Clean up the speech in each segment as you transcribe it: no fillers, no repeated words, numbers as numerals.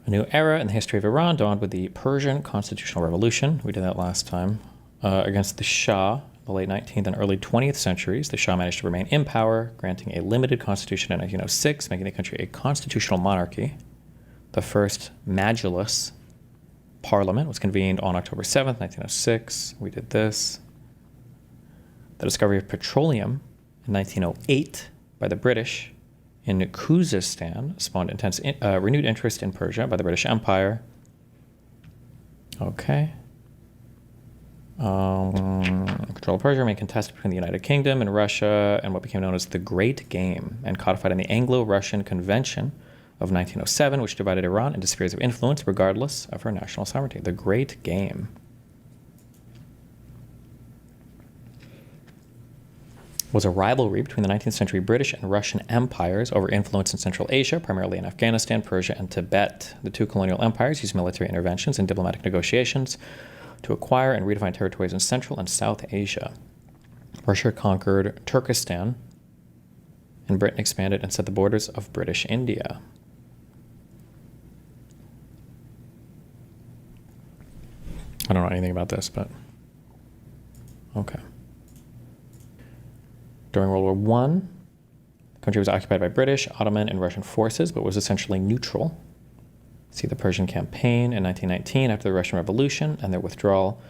A new era in the history of Iran dawned with the Persian Constitutional Revolution. We did that last time. Against the Shah, the late 19th and early 20th centuries, the Shah managed to remain in power, granting a limited constitution in 1906, making the country a constitutional monarchy. The first Majlis Parliament was convened on October 7th, 1906. We did this. The discovery of petroleum in 1908 by the British in Khuzestan spawned intense renewed interest in Persia by the British Empire. Okay. Control of Persia remained contested between the United Kingdom and Russia and what became known as the Great Game, and codified in the Anglo-Russian Convention of 1907, which divided Iran into spheres of influence regardless of her national sovereignty. The Great Game. Was a rivalry between the 19th century British and Russian empires over influence in Central Asia, primarily in Afghanistan, Persia, and Tibet. The two colonial empires used military interventions and diplomatic negotiations to acquire and redefine territories in Central and South Asia. Russia conquered Turkestan, and Britain expanded and set the borders of British India. I don't know anything about this, but okay. During World War I, the country was occupied by British, Ottoman, and Russian forces, but was essentially neutral. See the Persian campaign in 1919 after the Russian Revolution and their withdrawal.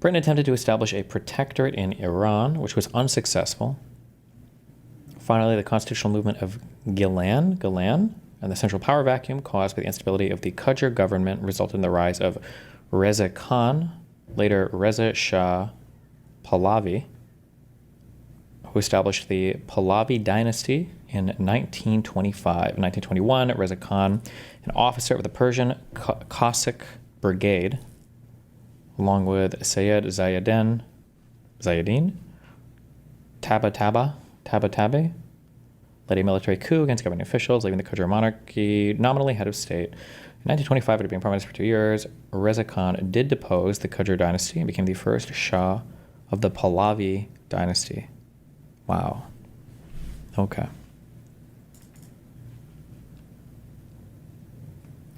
Britain attempted to establish a protectorate in Iran, which was unsuccessful. Finally, the constitutional movement of Gilan, and the central power vacuum caused by the instability of the Qajar government resulted in the rise of Reza Khan, later Reza Shah Pahlavi, who established the Pahlavi dynasty in 1925. In 1921, Reza Khan, an officer of the Persian Cossack Brigade, along with Sayyid Zayedin Tabatabai, led a military coup against governing officials, leaving the Qajar monarchy nominally head of state. In 1925, after being prime minister for 2 years, Reza Khan did depose the Qajar dynasty and became the first Shah of the Pahlavi dynasty. Wow. Okay.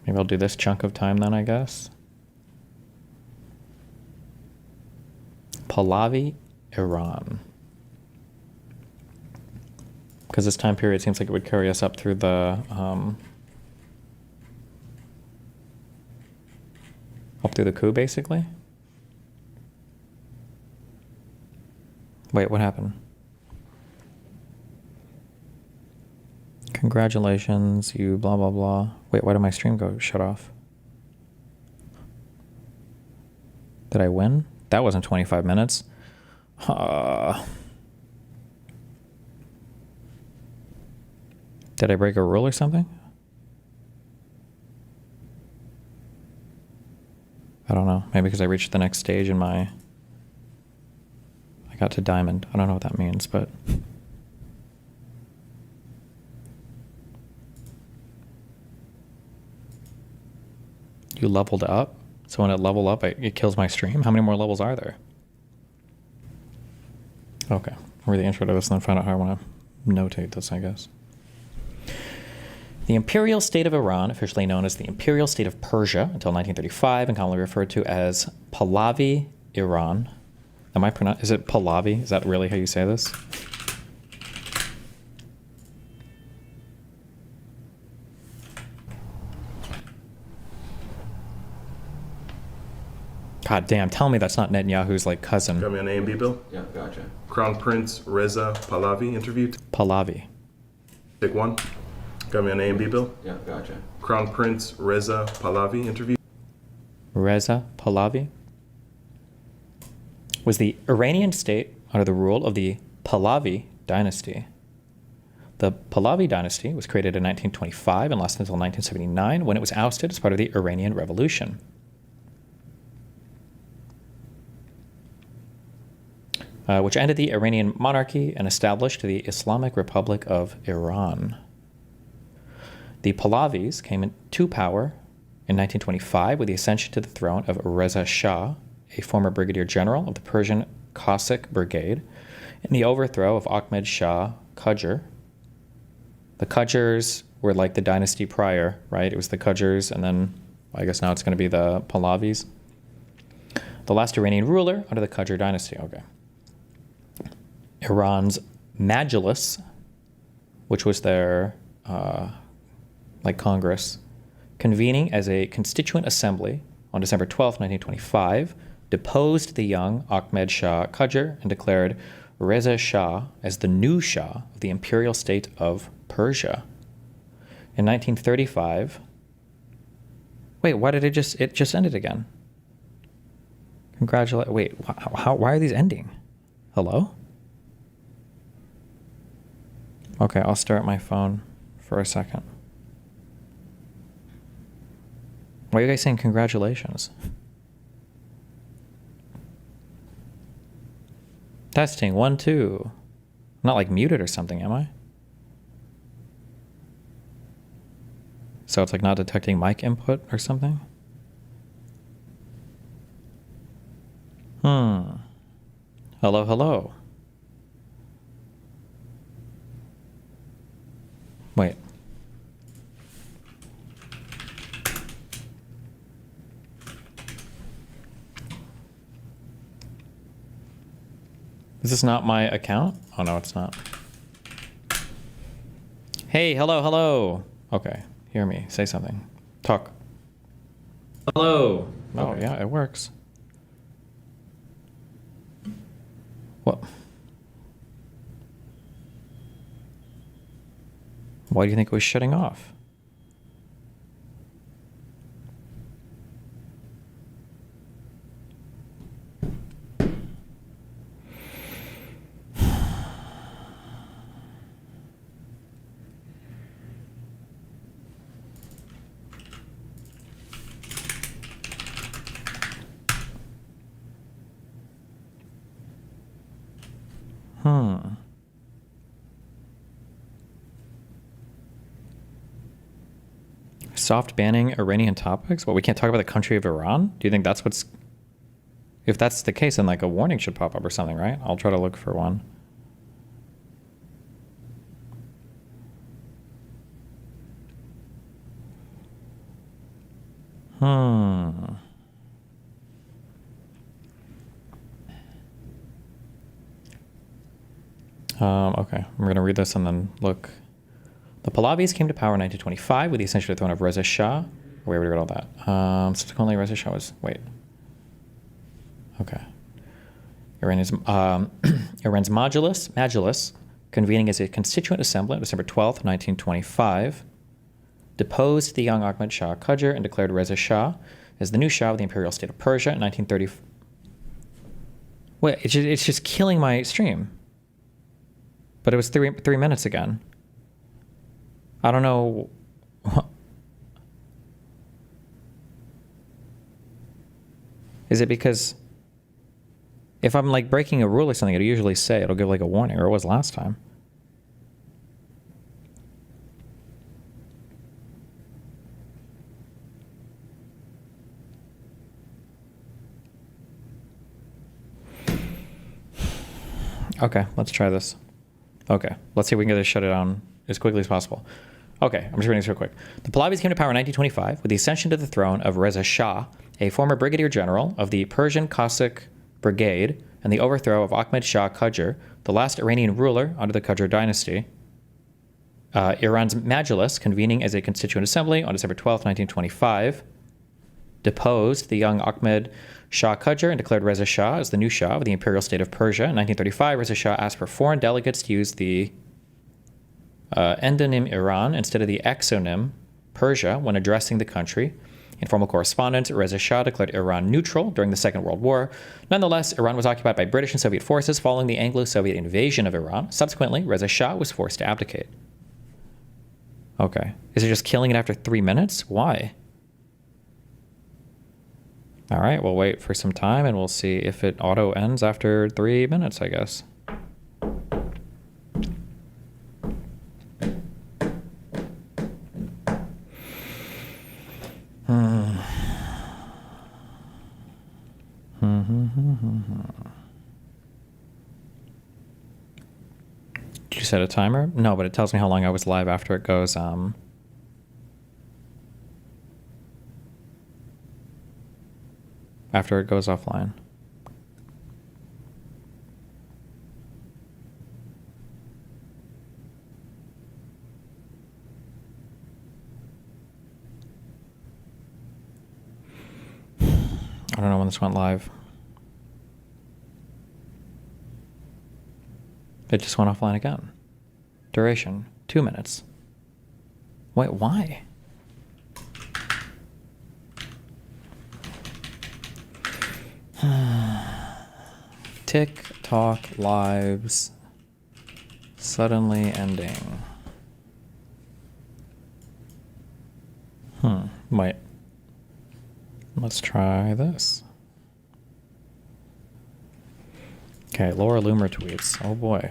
Maybe I'll do this chunk of time then, I guess. Pahlavi, Iran. Because this time period seems like it would carry us up through the coup, basically. Wait, what happened? Congratulations, you blah, blah, blah. Wait, why did my stream go shut off? Did I win? That wasn't 25 minutes. Did I break a rule or something? I don't know. Maybe because I reached the next stage in my... I got to diamond. I don't know what that means, but... You leveled up? So when it leveled up, it kills my stream? How many more levels are there? Okay. I'll read the intro to this and then find out how I want to notate this, I guess. The Imperial State of Iran, officially known as the Imperial State of Persia until 1935 and commonly referred to as Pahlavi Iran. Is it Pahlavi? Is that really how you say this? God damn, tell me that's not Netanyahu's like cousin. Got me on A and B, Bill? Yeah, gotcha. Crown Prince Reza Pahlavi interview. Pahlavi. Take one. Got me on A and B, Bill? Yeah, gotcha. Crown Prince Reza Pahlavi interview. Reza Pahlavi was the Iranian state under the rule of the Pahlavi dynasty. The Pahlavi dynasty was created in 1925 and lasted until 1979 when it was ousted as part of the Iranian Revolution. Which ended the Iranian monarchy and established the Islamic Republic of Iran. The Pahlavis came into power in 1925 with the ascension to the throne of Reza Shah, a former brigadier general of the Persian Cossack Brigade, and the overthrow of Ahmed Shah Qajar. The Qajars were like the dynasty prior, right? It was the Qajars, and then I guess now it's going to be the Pahlavis. The last Iranian ruler under the Qajar dynasty. Okay. Iran's Majlis, which was their like Congress, convening as a constituent assembly on December 12th, 1925, deposed the young Ahmed Shah Qajar and declared Reza Shah as the new Shah of the imperial state of Persia. In 1935, wait, why did it just ended again? Wait, why are these ending? Hello? Okay, I'll start my phone for a second. Why are you guys saying congratulations? Testing, 1, 2. I'm not like muted or something, am I? So it's like not detecting mic input or something? Hello, hello. Wait. Is this not my account? Oh, no, it's not. Hey, hello, hello. Okay, hear me. Say something. Talk. Hello. Oh, okay. Yeah, it works. What? Why do you think it was shutting off? Soft banning Iranian topics? Well, we can't talk about the country of Iran? Do you think that's what's... If that's the case, then like a warning should pop up or something, right? I'll try to look for one. Okay, I'm going to read this and then look. The Pahlavis came to power in 1925 with the ascension to the throne of Reza Shah. Wait, we read all that. Subsequently, Reza Shah was... Wait. Okay. Iran's Majlis, convening as a constituent assembly on December 12th, 1925, deposed the young Ahmed Shah Qajar and declared Reza Shah as the new Shah of the imperial state of Persia in 1930. Wait, it's just killing my stream. But it was three minutes again. I don't know. Is it because if I'm like breaking a rule or something, it'll usually say, it'll give like a warning, or it was last time. Okay, let's try this. Okay, let's see if we can get this shut it down as quickly as possible. Okay, I'm just reading this real quick. The Pahlavis came to power in 1925 with the ascension to the throne of Reza Shah, a former brigadier general of the Persian Cossack Brigade, and the overthrow of Ahmed Shah Qajar, the last Iranian ruler under the Qajar dynasty. Iran's Majlis, convening as a constituent assembly on December 12, 1925, deposed the young Ahmed Shah Qajar and declared Reza Shah as the new Shah of the imperial state of Persia. In 1935, Reza Shah asked for foreign delegates to use the endonym Iran instead of the exonym Persia when addressing the country. In formal correspondence, Reza Shah declared Iran neutral during the Second World War. Nonetheless, Iran was occupied by British and Soviet forces following the Anglo-Soviet invasion of Iran. Subsequently, Reza Shah was forced to abdicate. Okay. Is it just killing it after 3 minutes? Why? All right, we'll wait for some time and we'll see if it auto ends after 3 minutes, I guess. Did you set a timer? No, but it tells me how long I was live after it goes. after it goes offline. I don't know when this went live. It just went offline again. Duration, 2 minutes. Wait, why? TikTok lives suddenly ending. Wait. Let's try this. Okay, Laura Loomer tweets. Oh boy.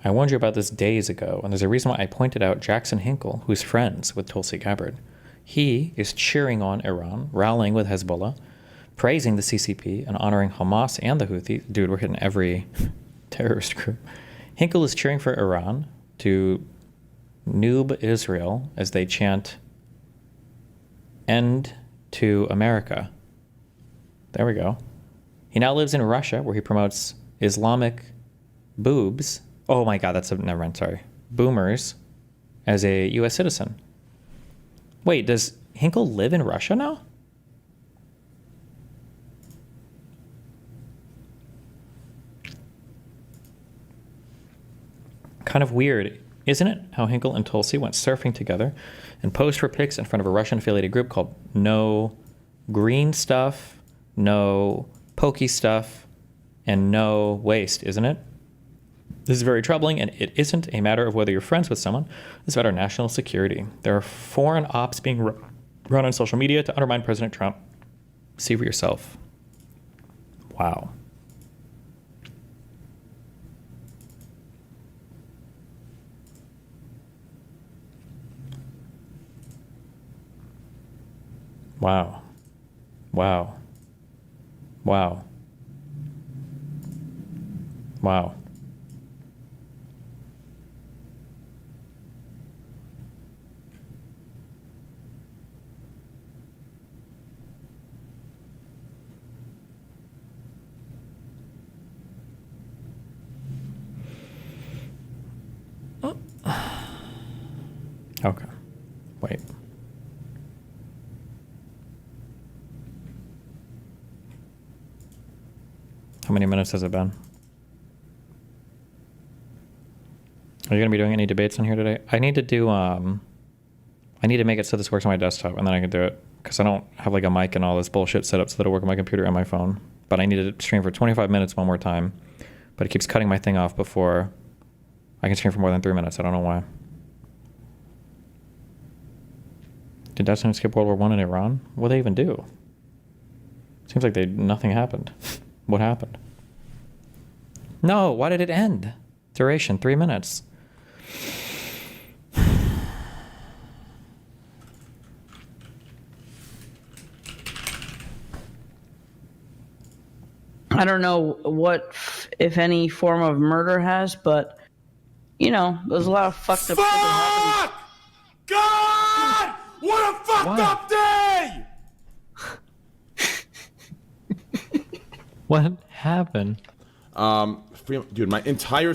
I warned you about this days ago, and there's a reason why I pointed out Jackson Hinkle, who's friends with Tulsi Gabbard. He is cheering on Iran, rallying with Hezbollah, praising the CCP, and honoring Hamas and the Houthis. Dude, we're hitting every terrorist group. Hinkle is cheering for Iran to noob Israel as they chant "End to America." There we go. He now lives in Russia, where he promotes Islamic boobs. Oh my God, never mind, sorry. Boomers as a U.S. citizen. Wait, does Hinkle live in Russia now? Kind of weird, isn't it, how Hinkle and Tulsi went surfing together and posed for pics in front of a Russian-affiliated group called No Green Stuff, No Pokey Stuff, and No Waste, isn't it? This is very troubling, and it isn't a matter of whether you're friends with someone. It's about our national security. There are foreign ops being run on social media to undermine President Trump. See for yourself. Wow. Wow. Wow. Wow. Wow. Okay. Wait. How many minutes has it been? Are you going to be doing any debates on here today? I need to do, I need to make it so this works on my desktop, and then I can do it. Because I don't have like a mic and all this bullshit set up so that it'll work on my computer and my phone. But I need to stream for 25 minutes one more time. But it keeps cutting my thing off before I can stream for more than 3 minutes. I don't know why. Did Destiny skip World War One in Iran? What did they even do? Seems like nothing happened. What happened? No, why did it end? Duration, 3 minutes. I don't know what, if any, form of murder has, but, you know, there's a lot of fucked up shit that happened. God! What a fucked up day! What happened? Dude, my entire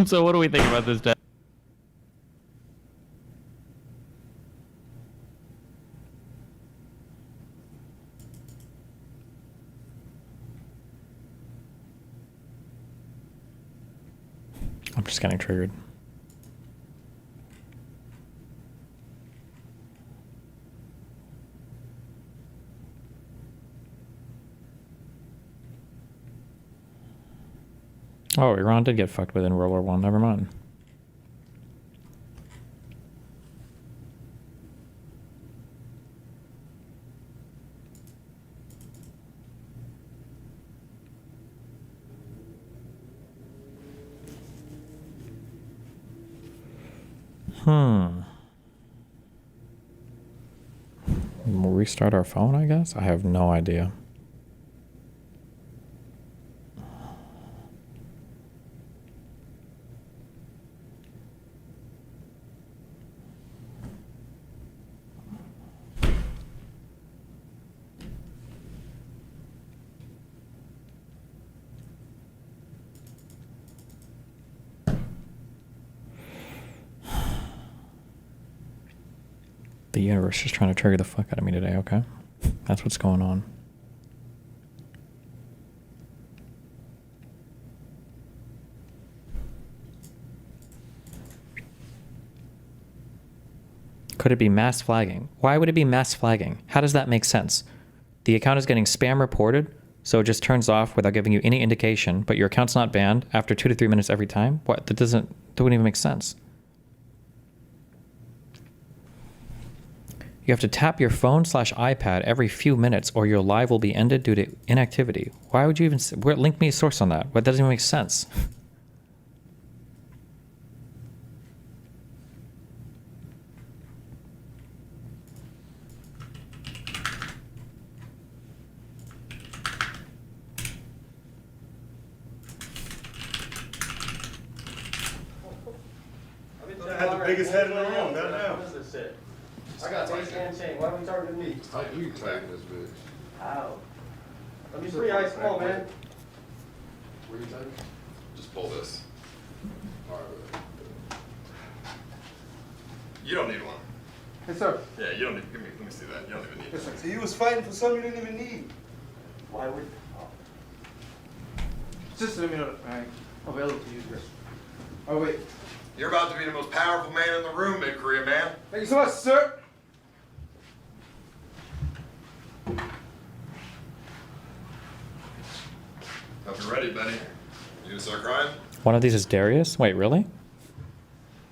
So what do we think about this death? I'm just getting triggered. Oh, Iran did get fucked with in World War One. Never mind. We'll restart our phone, I guess? I have no idea. The universe is trying to trigger the fuck out of me today, okay? That's what's going on. Could it be mass flagging? Why would it be mass flagging? How does that make sense? The account is getting spam reported, so it just turns off without giving you any indication, but your account's not banned after 2 to 3 minutes every time? What? That wouldn't even make sense. You have to tap your phone/iPad every few minutes or your live will be ended due to inactivity. Why would you even... link me a source on that. That doesn't even make sense. I had the biggest head in the room, goddamn. I got base and chain. Why are we targeting me? How you tagging this bitch? How? Let me free ice. Come on, man. Where you tagging? Just pull this. Alright. You don't need one. Yes, sir. Yeah, you don't need. Let me see that. You don't even need it. So you was fighting for something you didn't even need. Why would? Just let me know. Alright. Available to use this. Oh wait. You're about to be the most powerful man in the room, Mid-Korea man. Thank you so much, sir. Hope you're ready, Benny. You gonna start crying? One of these is Darius? Wait, really?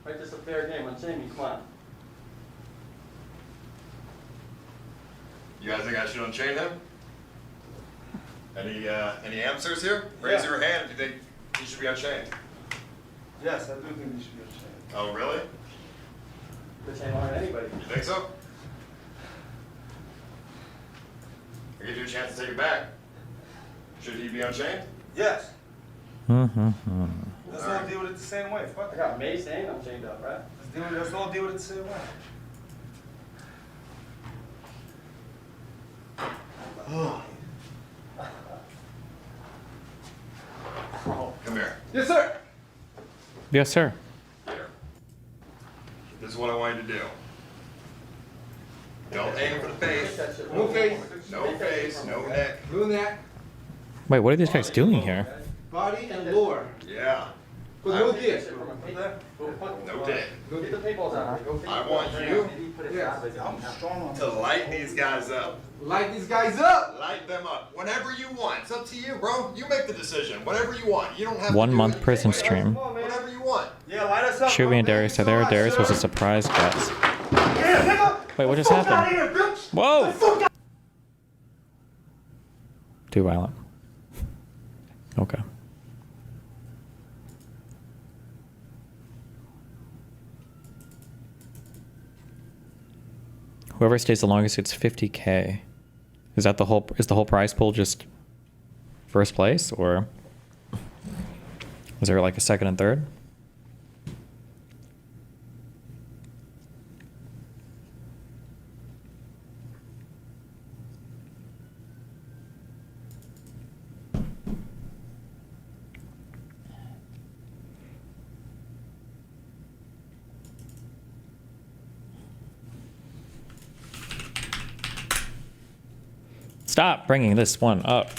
Make this a fair game. Unchain me. Come on. You guys think I should unchain him? Any answers here? Raise your hand if you think he should be unchained. Yes, I do think you should be ashamed. Oh, really? This ain't on anybody. You think so? I'll give you a chance to take it back. Should he be unchained? Yes. Mm-hmm. Let's all deal with it the same way. Fuck I it. got mace and I'm chained up, right? Let's all deal with it the same way. Come here. Yes, sir. Yes, sir. Here. This is what I want you to do. Don't aim for the face. That shit. No face. No face, no neck. Doing that. Wait, what are these guys doing here? Body and lore. Yeah. But no Get dick. that shit from my face. Go put- No dick. No Get the dick. paintballs out. Go fix I it. want you Put it Yes. sideways. I'm strong on to light these guys up. Light these guys up. Light them up. Whenever you want. It's up to you, bro. You make the decision. Whatever you want. You don't have 1 to do month anything. prison Whatever- stream. Whatever you want. Yeah, light us up. Chewie and Darius are there. Darius was a surprise guest. Wait, what just happened? Whoa! Too violent. Okay. Whoever stays the longest gets 50K. Is that the whole? Is the whole prize pool just first place, or is there like a second and third? Stop bringing this one up.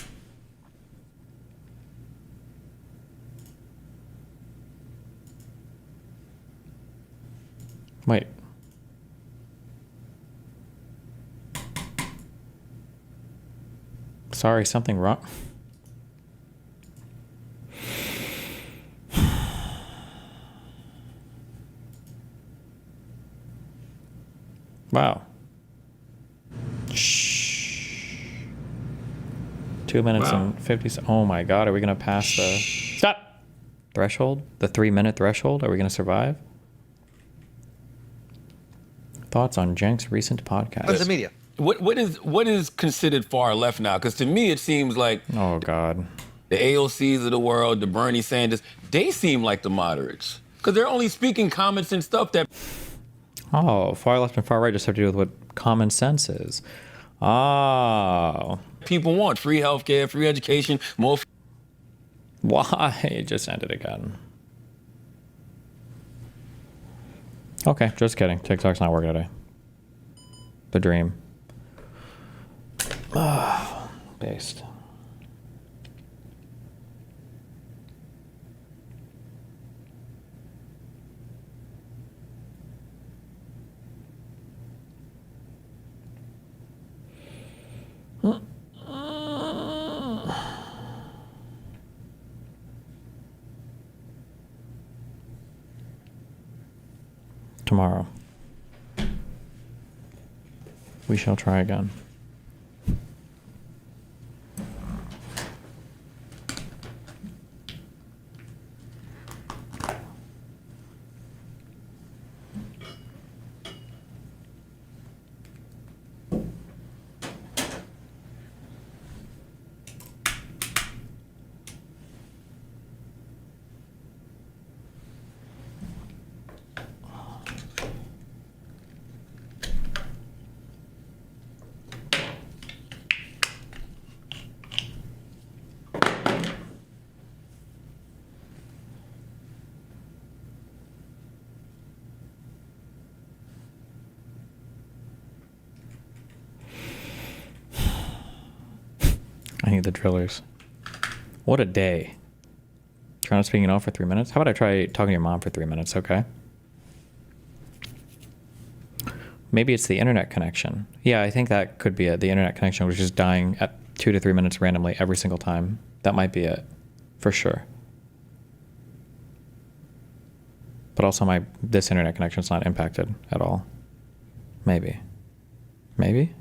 Wait. Sorry, something wrong. Wow. Shh. 2 minutes and 50. Oh my God, are we going to pass the... Stop! Threshold? The 3-minute threshold? Are we going to survive? Thoughts on Jenk's recent podcast? The media. What is considered far left now? Because to me, it seems like Oh God. the AOCs of the world, the Bernie Sanders, they seem like the moderates. Because they're only speaking common sense stuff that... Oh, far left and far right just have to do with what common sense is. Oh. people want. Free healthcare, free education, more... Why? It just ended again. Okay, just kidding. TikTok's not working today. The dream. Based. Tomorrow. We shall try again. I need the drillers. What a day. Try not speaking off for 3 minutes. How about I try talking to your mom for 3 minutes, okay? Maybe it's the internet connection. Yeah, I think that could be it. The internet connection was just dying at 2 to 3 minutes randomly every single time. That might be it. For sure. But also this internet connection is not impacted at all. Maybe. Maybe?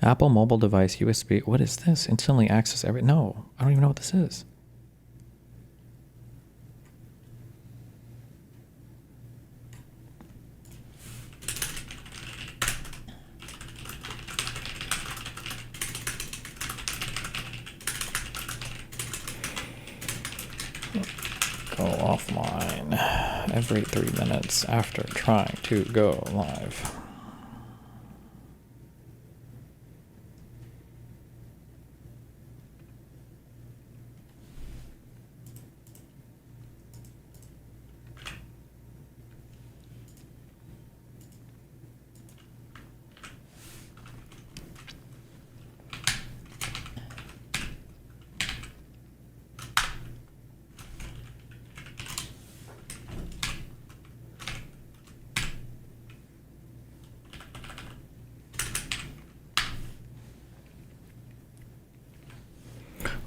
Apple mobile device USB. What is this? Instantly access every... No, I don't even know what this is. Go offline every 3 minutes after trying to go live.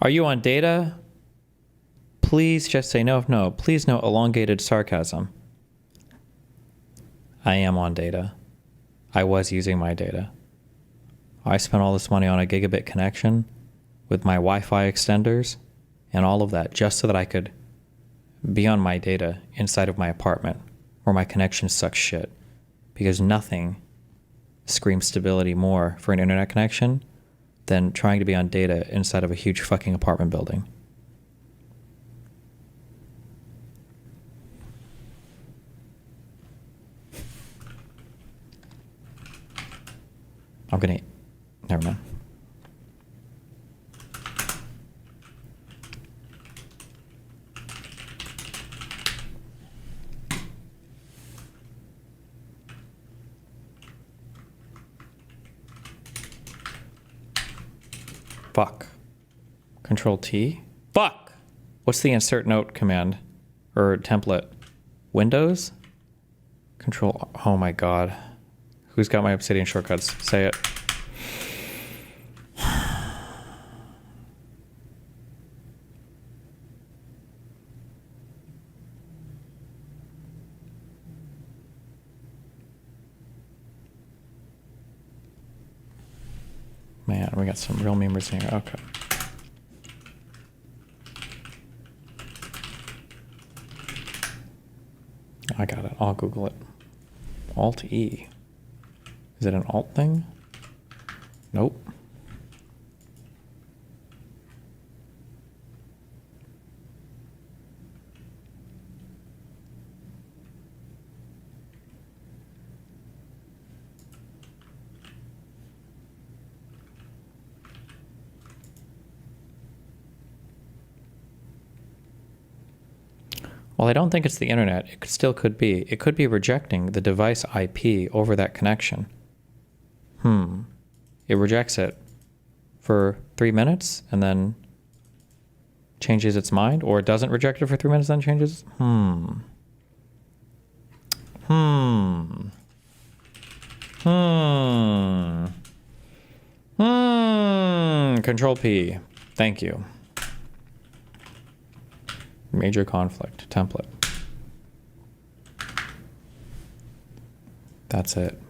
Are you on data? Please just say no if no. Please no elongated sarcasm. I am on data. I was using my data. I spent all this money on a gigabit connection with my Wi-Fi extenders and all of that just so that I could be on my data inside of my apartment where my connection sucks shit. Because nothing screams stability more for an internet connection than trying to be on data inside of a huge fucking apartment building. I'm gonna... Never mind. Fuck. Control T? Fuck! What's the insert note command? Or template? Windows? Control... Oh my god. Who's got my Obsidian shortcuts? Say it. Man, we got some real memers in here. Okay. I got it. I'll Google it. Alt-E. Is it an alt thing? Nope. Well, I don't think it's the internet. It still could be. It could be rejecting the device IP over that connection. It rejects it for 3 minutes and then changes its mind, or it doesn't reject it for 3 minutes and then changes. Control P. Thank you. Major conflict template. That's it.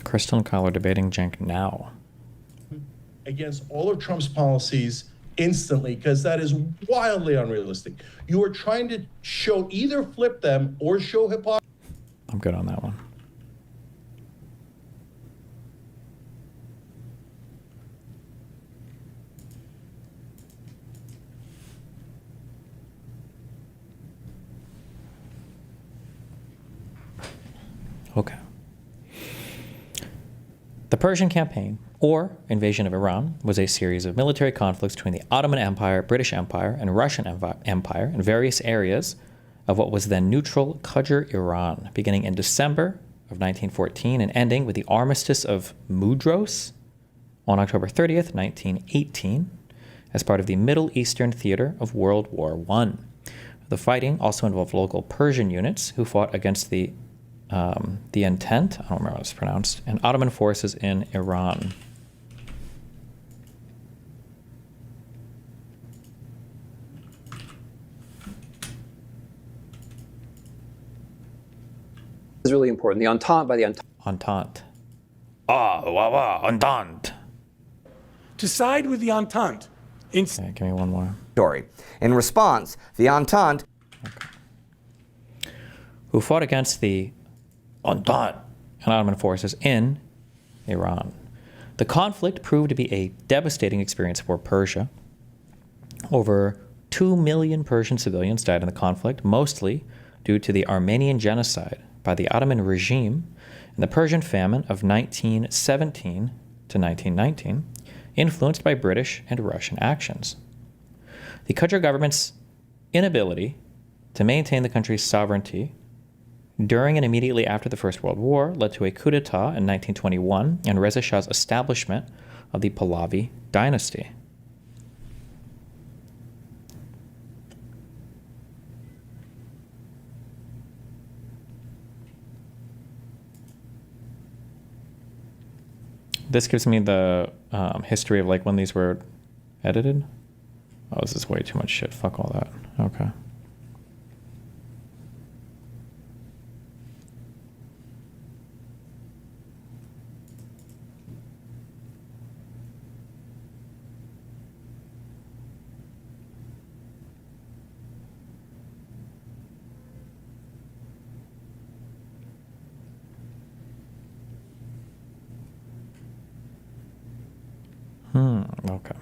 Crystal and Kyle are debating Jenk now. Against all of Trump's policies instantly, because that is wildly unrealistic. You are trying to show either flip them or show hypocrisy. I'm good on that one. Okay. The Persian campaign, or invasion of Iran, was a series of military conflicts between the Ottoman Empire, British Empire, and Russian Empire in various areas of what was then neutral Qajar Iran, beginning in December of 1914 and ending with the Armistice of Mudros on October 30th, 1918, as part of the Middle Eastern theater of World War I. The fighting also involved local Persian units who fought against the Entente, I don't remember how it's pronounced, and Ottoman forces in Iran. Is really important. The Entente by the Entente. Entente. To side with the Entente. Okay, give me one more. Story. In response, the Entente, who fought against the Entente and Ottoman forces in Iran. The conflict proved to be a devastating experience for Persia. Over 2 million Persian civilians died in the conflict, mostly due to the Armenian genocide by the Ottoman regime and the Persian famine of 1917 to 1919, influenced by British and Russian actions. The Qajar government's inability to maintain the country's sovereignty during and immediately after the First World War led to a coup d'etat in 1921 and Reza Shah's establishment of the Pahlavi dynasty. This gives me the history of like when these were edited. Oh, this is way too much shit. Fuck all that. Okay. Okay.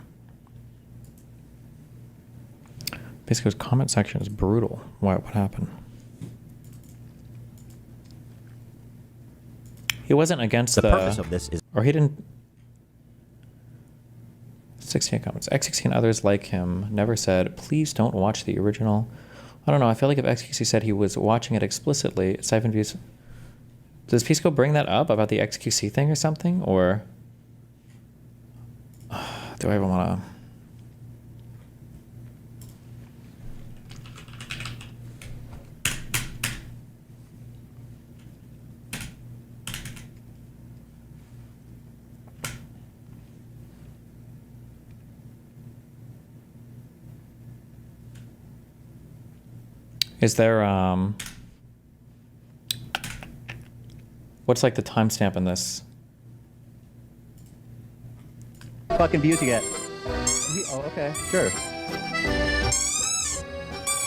Pisco's comment section is brutal. What happened? He wasn't against the purpose of this is, or he didn't. 16 comments. XQC and others like him never said, please don't watch the original. I don't know. I feel like if XQC said he was watching it explicitly, siphon views. Does Pisco bring that up about the XQC thing or something? Or do I even want to? Is there What's like the timestamp in this? Fucking views you get. Oh, okay, sure.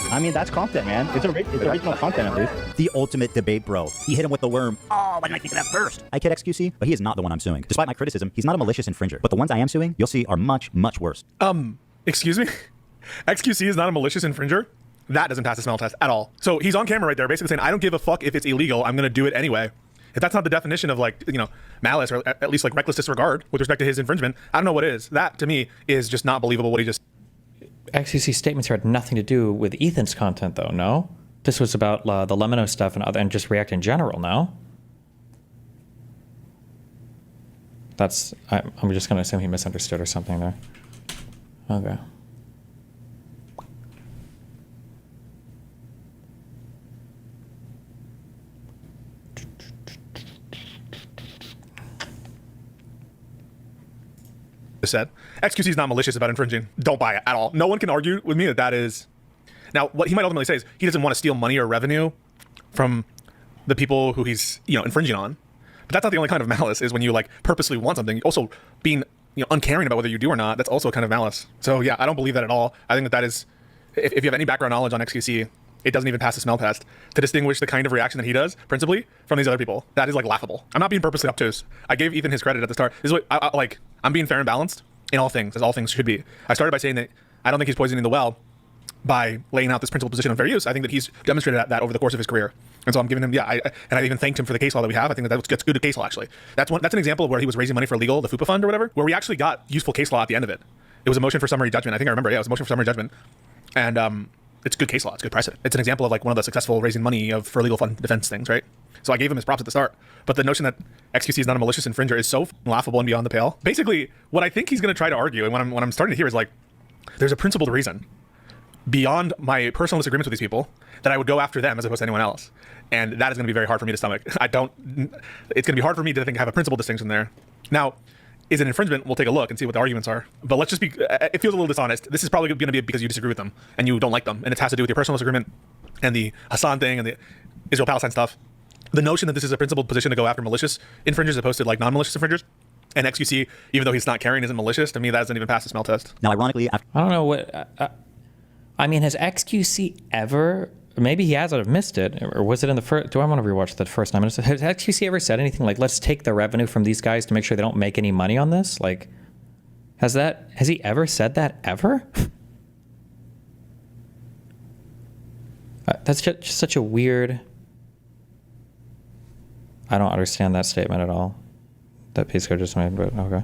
I mean, that's content, man. It's original content, at least. The ultimate debate, bro. He hit him with the worm. Oh, why didn't I think of that first? I kid XQC, but he is not the one I'm suing. Despite my criticism, he's not a malicious infringer. But the ones I am suing, you'll see, are much, much worse. Excuse me? XQC is not a malicious infringer? That doesn't pass the smell test at all. So he's on camera right there basically saying, I don't give a fuck if it's illegal. I'm going to do it anyway. If that's not the definition of like, you know, malice or at least like reckless disregard with respect to his infringement, I don't know what is. That to me is just not believable what he just... XQC statements here had nothing to do with Ethan's content though, no? This was about the Lemino stuff and just React in general, no? That's, I'm just going to assume he misunderstood or something there. Okay. Said XQC is not malicious about infringing. Don't buy it at all. No one can argue with me that that is. Now, what he might ultimately say is he doesn't want to steal money or revenue from the people who he's, you know, infringing on. But that's not the only kind of malice. Is when you like purposely want something. Also, being, you know, uncaring about whether you do or not. That's also a kind of malice. So yeah, I don't believe that at all. I think that that is, if you have any background knowledge on XQC, it doesn't even pass the smell test to distinguish the kind of reaction that he does, principally, from these other people. That is like laughable. I'm not being purposely obtuse. I gave Ethan his credit at the start. This is what I like. I'm being fair and balanced in all things, as all things should be. I started by saying that I don't think he's poisoning the well by laying out this principled position of fair use. I think that he's demonstrated that over the course of his career. And so I'm giving him, and I even thanked him for the case law that we have. I think that's good case law, actually. That's an example of where he was raising money for legal, the FUPA fund or whatever, where we actually got useful case law at the end of it. It was a motion for summary judgment. I think I remember, yeah, it was a motion for summary judgment. And it's good case law. It's good precedent. It's an example of like one of the successful raising money for legal fund defense things, right? So I gave him his props at the start. But the notion that XQC is not a malicious infringer is so laughable and beyond the pale. Basically, what I think he's going to try to argue, and what I'm starting to hear is like, there's a principled reason beyond my personal disagreements with these people that I would go after them as opposed to anyone else. And that is going to be very hard for me to stomach. It's going to be hard for me to have a principled distinction there. Now, is it infringement? We'll take a look and see what the arguments are. But let's just be, it feels a little dishonest. This is probably going to be because you disagree with them and you don't like them. And it has to do with your personal disagreement and the Hassan thing and the Israel-Palestine stuff. The notion that this is a principled position to go after malicious infringers as opposed to like non-malicious infringers. And XQC, even though he's not carrying, isn't malicious. To me, that doesn't even pass the smell test. Now, ironically, I don't know what, I mean, has XQC ever, maybe he has, I've missed it, or was it in the first, do I want to rewatch that first 9 minutes? Has XQC ever said anything like, let's take the revenue from these guys to make sure they don't make any money on this? Like, has he ever said that ever? That's just such a weird, I don't understand that statement at all that Pisco just made, but okay.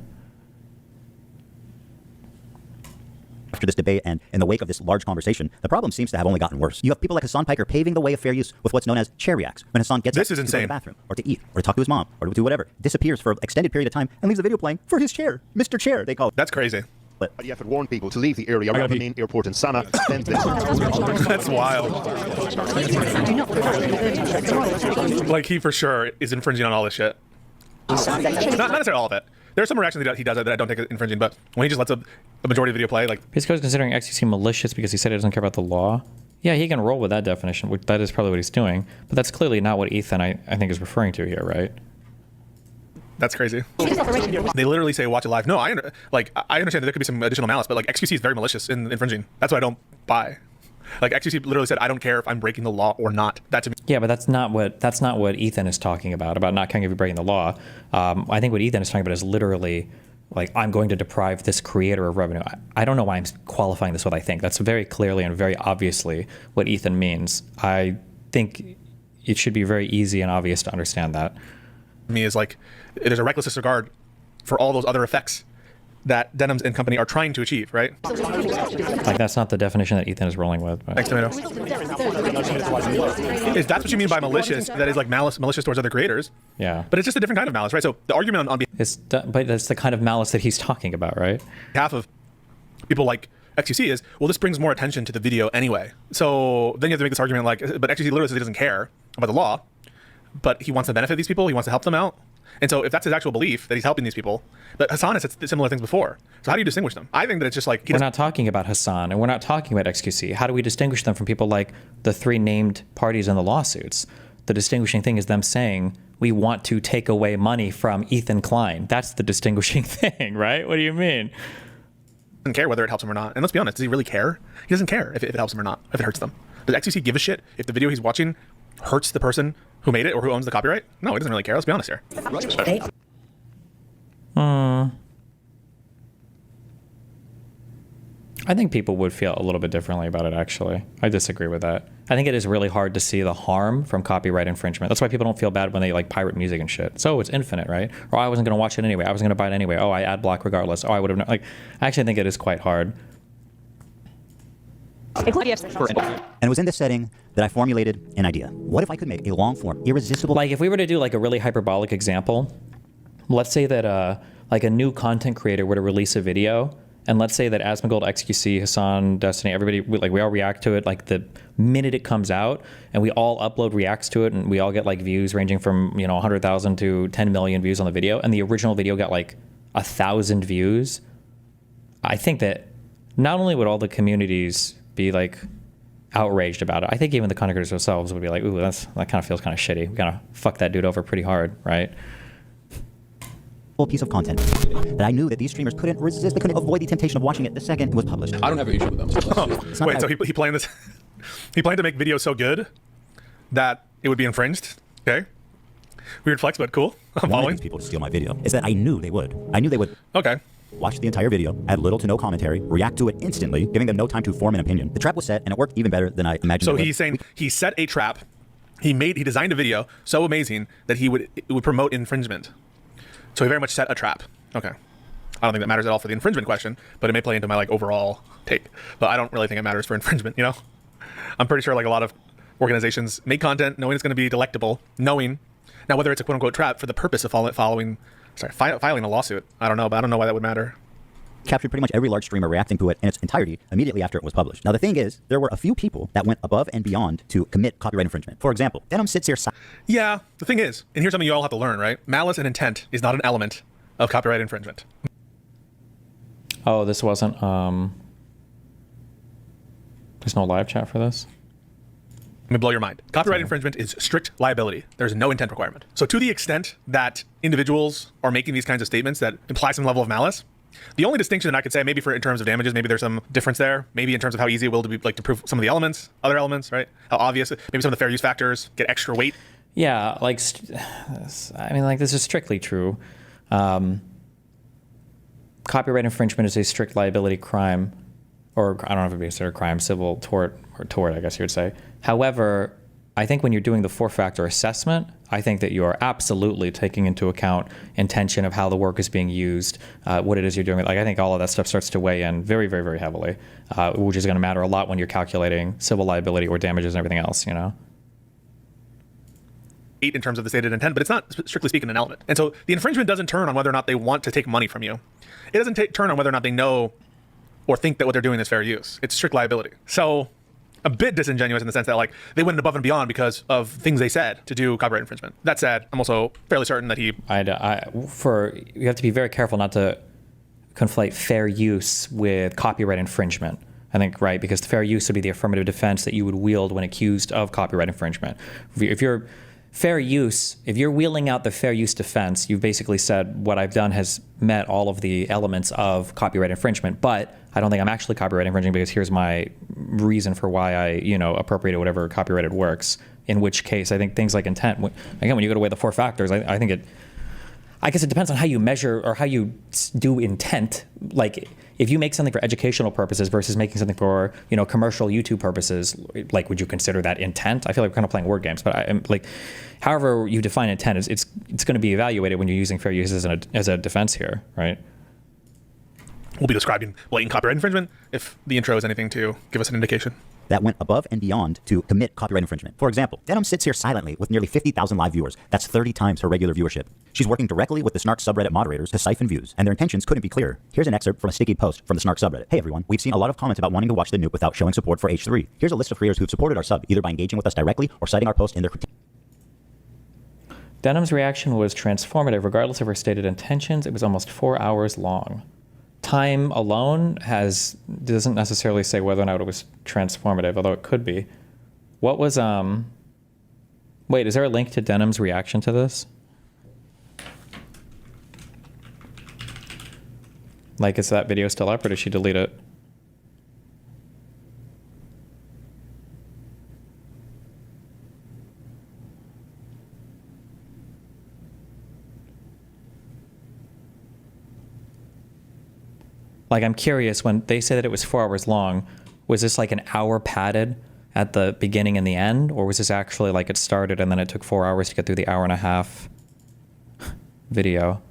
After this debate and in the wake of this large conversation, the problem seems to have only gotten worse. You have people like Hassan Piker paving the way of fair use with what's known as chair reacts. When Hassan gets this up is to go to insane. the bathroom, or to eat, or to talk to his mom, or to do whatever, disappears for an extended period of time and leaves the video playing for his chair. Mr. Chair, they call it. That's crazy. The effort warned people to leave the area around the main airport in Sana'a. That's wild. Like he for sure is infringing on all this shit. Not necessarily all of it. There's some reactions that he does that I don't think is infringing, but when he just lets a majority of the video play, like Pisco is considering XQC malicious because he said he doesn't care about the law. Yeah, he can roll with that definition, which that is probably what he's doing, but that's clearly not what Ethan I think is referring to here, right? That's crazy. They literally say watch it live. No, I understand that there could be some additional malice, but like XQC is very malicious in infringing. That's what I don't buy. Like XQC literally said, I don't care if I'm breaking the law or not. That to me. Yeah, but that's not what Ethan is talking about not caring if you're breaking the law. I think what Ethan is talking about is literally like, I'm going to deprive this creator of revenue. I don't know why I'm qualifying this with I think. That's very clearly and very obviously what Ethan means. I think it should be very easy and obvious to understand that. Me is like, there's a reckless disregard for all those other effects that Denims and company are trying to achieve, right? Like that's not the definition that Ethan is rolling with. But. Thanks, Tomato. Is that's what you mean by malicious? That is like malicious towards other creators. Yeah. But it's just a different kind of malice, right? So the argument on but that's the kind of malice that he's talking about, right? Half of people like XQC is, well, this brings more attention to the video anyway. So then you have to make this argument like, but XQC literally says he doesn't care about the law, but he wants to benefit these people. He wants to help them out. And so if that's his actual belief that he's helping these people, but Hassan has said similar things before. So how do you distinguish them? I think that it's just like... We're not talking about Hassan and we're not talking about XQC. How do we distinguish them from people like the 3 named parties in the lawsuits? The distinguishing thing is them saying we want to take away money from Ethan Klein. That's the distinguishing thing, right? What do you mean? Doesn't care whether it helps him or not. And let's be honest, does he really care? He doesn't care if it helps him or not, if it hurts them. Does XQC give a shit if the video he's watching hurts the person who made it or who owns the copyright? No, he doesn't really care. Let's be honest here. I think people would feel a little bit differently about it, actually. I disagree with that. I think it is really hard to see the harm from copyright infringement. That's why people don't feel bad when they like pirate music and shit. So it's infinite, right? Or I wasn't going to watch it anyway. I was going to buy it anyway. Oh, I ad block regardless. Oh, I would have like. I actually think it is quite hard. And it was in this setting that I formulated an idea. What if I could make a long-form, irresistible... Like if we were to do like a really hyperbolic example, let's say that like a new content creator were to release a video, and let's say that Asmongold, XQC, Hassan, Destiny, everybody, we all react to it like the minute it comes out, and we all upload reacts to it, and we all get like views ranging from 100,000 to 10 million views on the video, and the original video got like 1,000 views. I think that not only would all the communities be like outraged about it, I think even the content creators themselves would be like, ooh, that kind of feels kind of shitty. We kind of fucked that dude over pretty hard, right? Piece of content that I knew that these streamers couldn't resist. They couldn't avoid the temptation of watching it the second it was published. I don't have an issue with them. Wait, so he planned this? He planned to make videos so good that it would be infringed? Okay. Weird flex, but cool. I'm following. These people to steal my video is that I knew they would. I knew they would. Okay. Watch the entire video, add little to no commentary, react to it instantly, giving them no time to form an opinion. The trap was set, and it worked even better than I imagined. So he's saying he set a trap. He designed a video so amazing that it would promote infringement. So he very much set a trap. Okay. I don't think that matters at all for the infringement question, but it may play into my like overall take. But I don't really think it matters for infringement, I'm pretty sure like a lot of organizations make content knowing it's going to be delectable, knowing now whether it's a quote unquote trap for the purpose of filing a lawsuit. I don't know, but I don't know why that would matter. Captured pretty much every large streamer reacting to it in its entirety immediately after it was published. Now the thing is, there were a few people that went above and beyond to commit copyright infringement. For example, Denim sits here. Yeah, the thing is, and here's something you all have to learn, right? Malice and intent is not an element of copyright infringement. Oh, this wasn't. There's no live chat for this? Let me blow your mind. Copyright infringement is strict liability. There's no intent requirement. So to the extent that individuals are making these kinds of statements that imply some level of malice, the only distinction that I could say, maybe in terms of damages, maybe there's some difference there. Maybe in terms of how easy it will to be to prove some of the elements, other elements, right? How obvious, maybe some of the fair use factors get extra weight. Yeah, like, I mean, like this is strictly true. Copyright infringement is a strict liability crime, or I don't know if it'd be considered a crime, civil, tort, or tort, I guess you would say. However, I think when you're doing the 4-factor assessment, I think that you are absolutely taking into account intention of how the work is being used, what it is you're doing. Like, I think all of that stuff starts to weigh in very, very, very heavily, which is going to matter a lot when you're calculating civil liability or damages and everything else, In terms of the stated intent, but it's not strictly speaking an element. And so the infringement doesn't turn on whether or not they want to take money from you. It doesn't turn on whether or not they know or think that what they're doing is fair use. It's strict liability. So a bit disingenuous in the sense that like they went above and beyond because of things they said to do copyright infringement. That said, I'm also fairly certain that you have to be very careful not to conflate fair use with copyright infringement. I think, right, because the fair use would be the affirmative defense that you would wield when accused of copyright infringement. If you're fair use, if you're wheeling out the fair use defense, you've basically said what I've done has met all of the elements of copyright infringement, but I don't think I'm actually copyright infringing because here's my reason for why I, appropriated whatever copyrighted works. In which case, I think things like intent, again, when you go to weigh the 4 factors, I think I guess it depends on how you measure or how you do intent. Like, if you make something for educational purposes versus making something for, commercial YouTube purposes, like, would you consider that intent? I feel like we're kind of playing word games, but however you define intent, it's going to be evaluated when you're using fair use as a defense here, right? We'll be describing blatant copyright infringement if the intro is anything to give us an indication. That went above and beyond to commit copyright infringement. For example, Denim sits here silently with nearly 50,000 live viewers. That's 30 times her regular viewership. She's working directly with the Snark subreddit moderators to siphon views, and their intentions couldn't be clearer. Here's an excerpt from a sticky post from the Snark subreddit. Hey everyone, we've seen a lot of comments about wanting to watch the nuke without showing support for H3. Here's a list of creators who've supported our sub, either by engaging with us directly or citing our post in their critique. Denim's reaction was transformative regardless of her stated intentions. It was almost 4 hours long. Time alone doesn't necessarily say whether or not it was transformative, although it could be. What was Wait, is there a link to Denham's reaction to this? Like, is that video still up or did she delete it? Like, I'm curious, when they say that it was 4 hours long, was this like an hour padded at the beginning and the end? Or was this actually like it started and then it took 4 hours to get through the hour and a half video?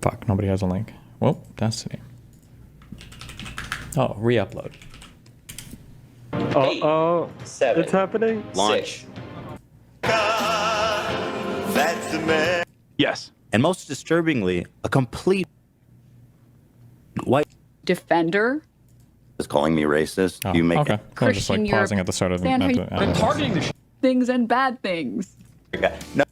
Fuck, nobody has a link. Well, Destiny. Oh, re-upload. Uh-oh. 7. It's happening. Launch. That's the man. Yes. And most disturbingly, a complete white defender is calling me racist. Oh, you make okay. Cool, just like pausing at the start of the targeting the things and bad things. no.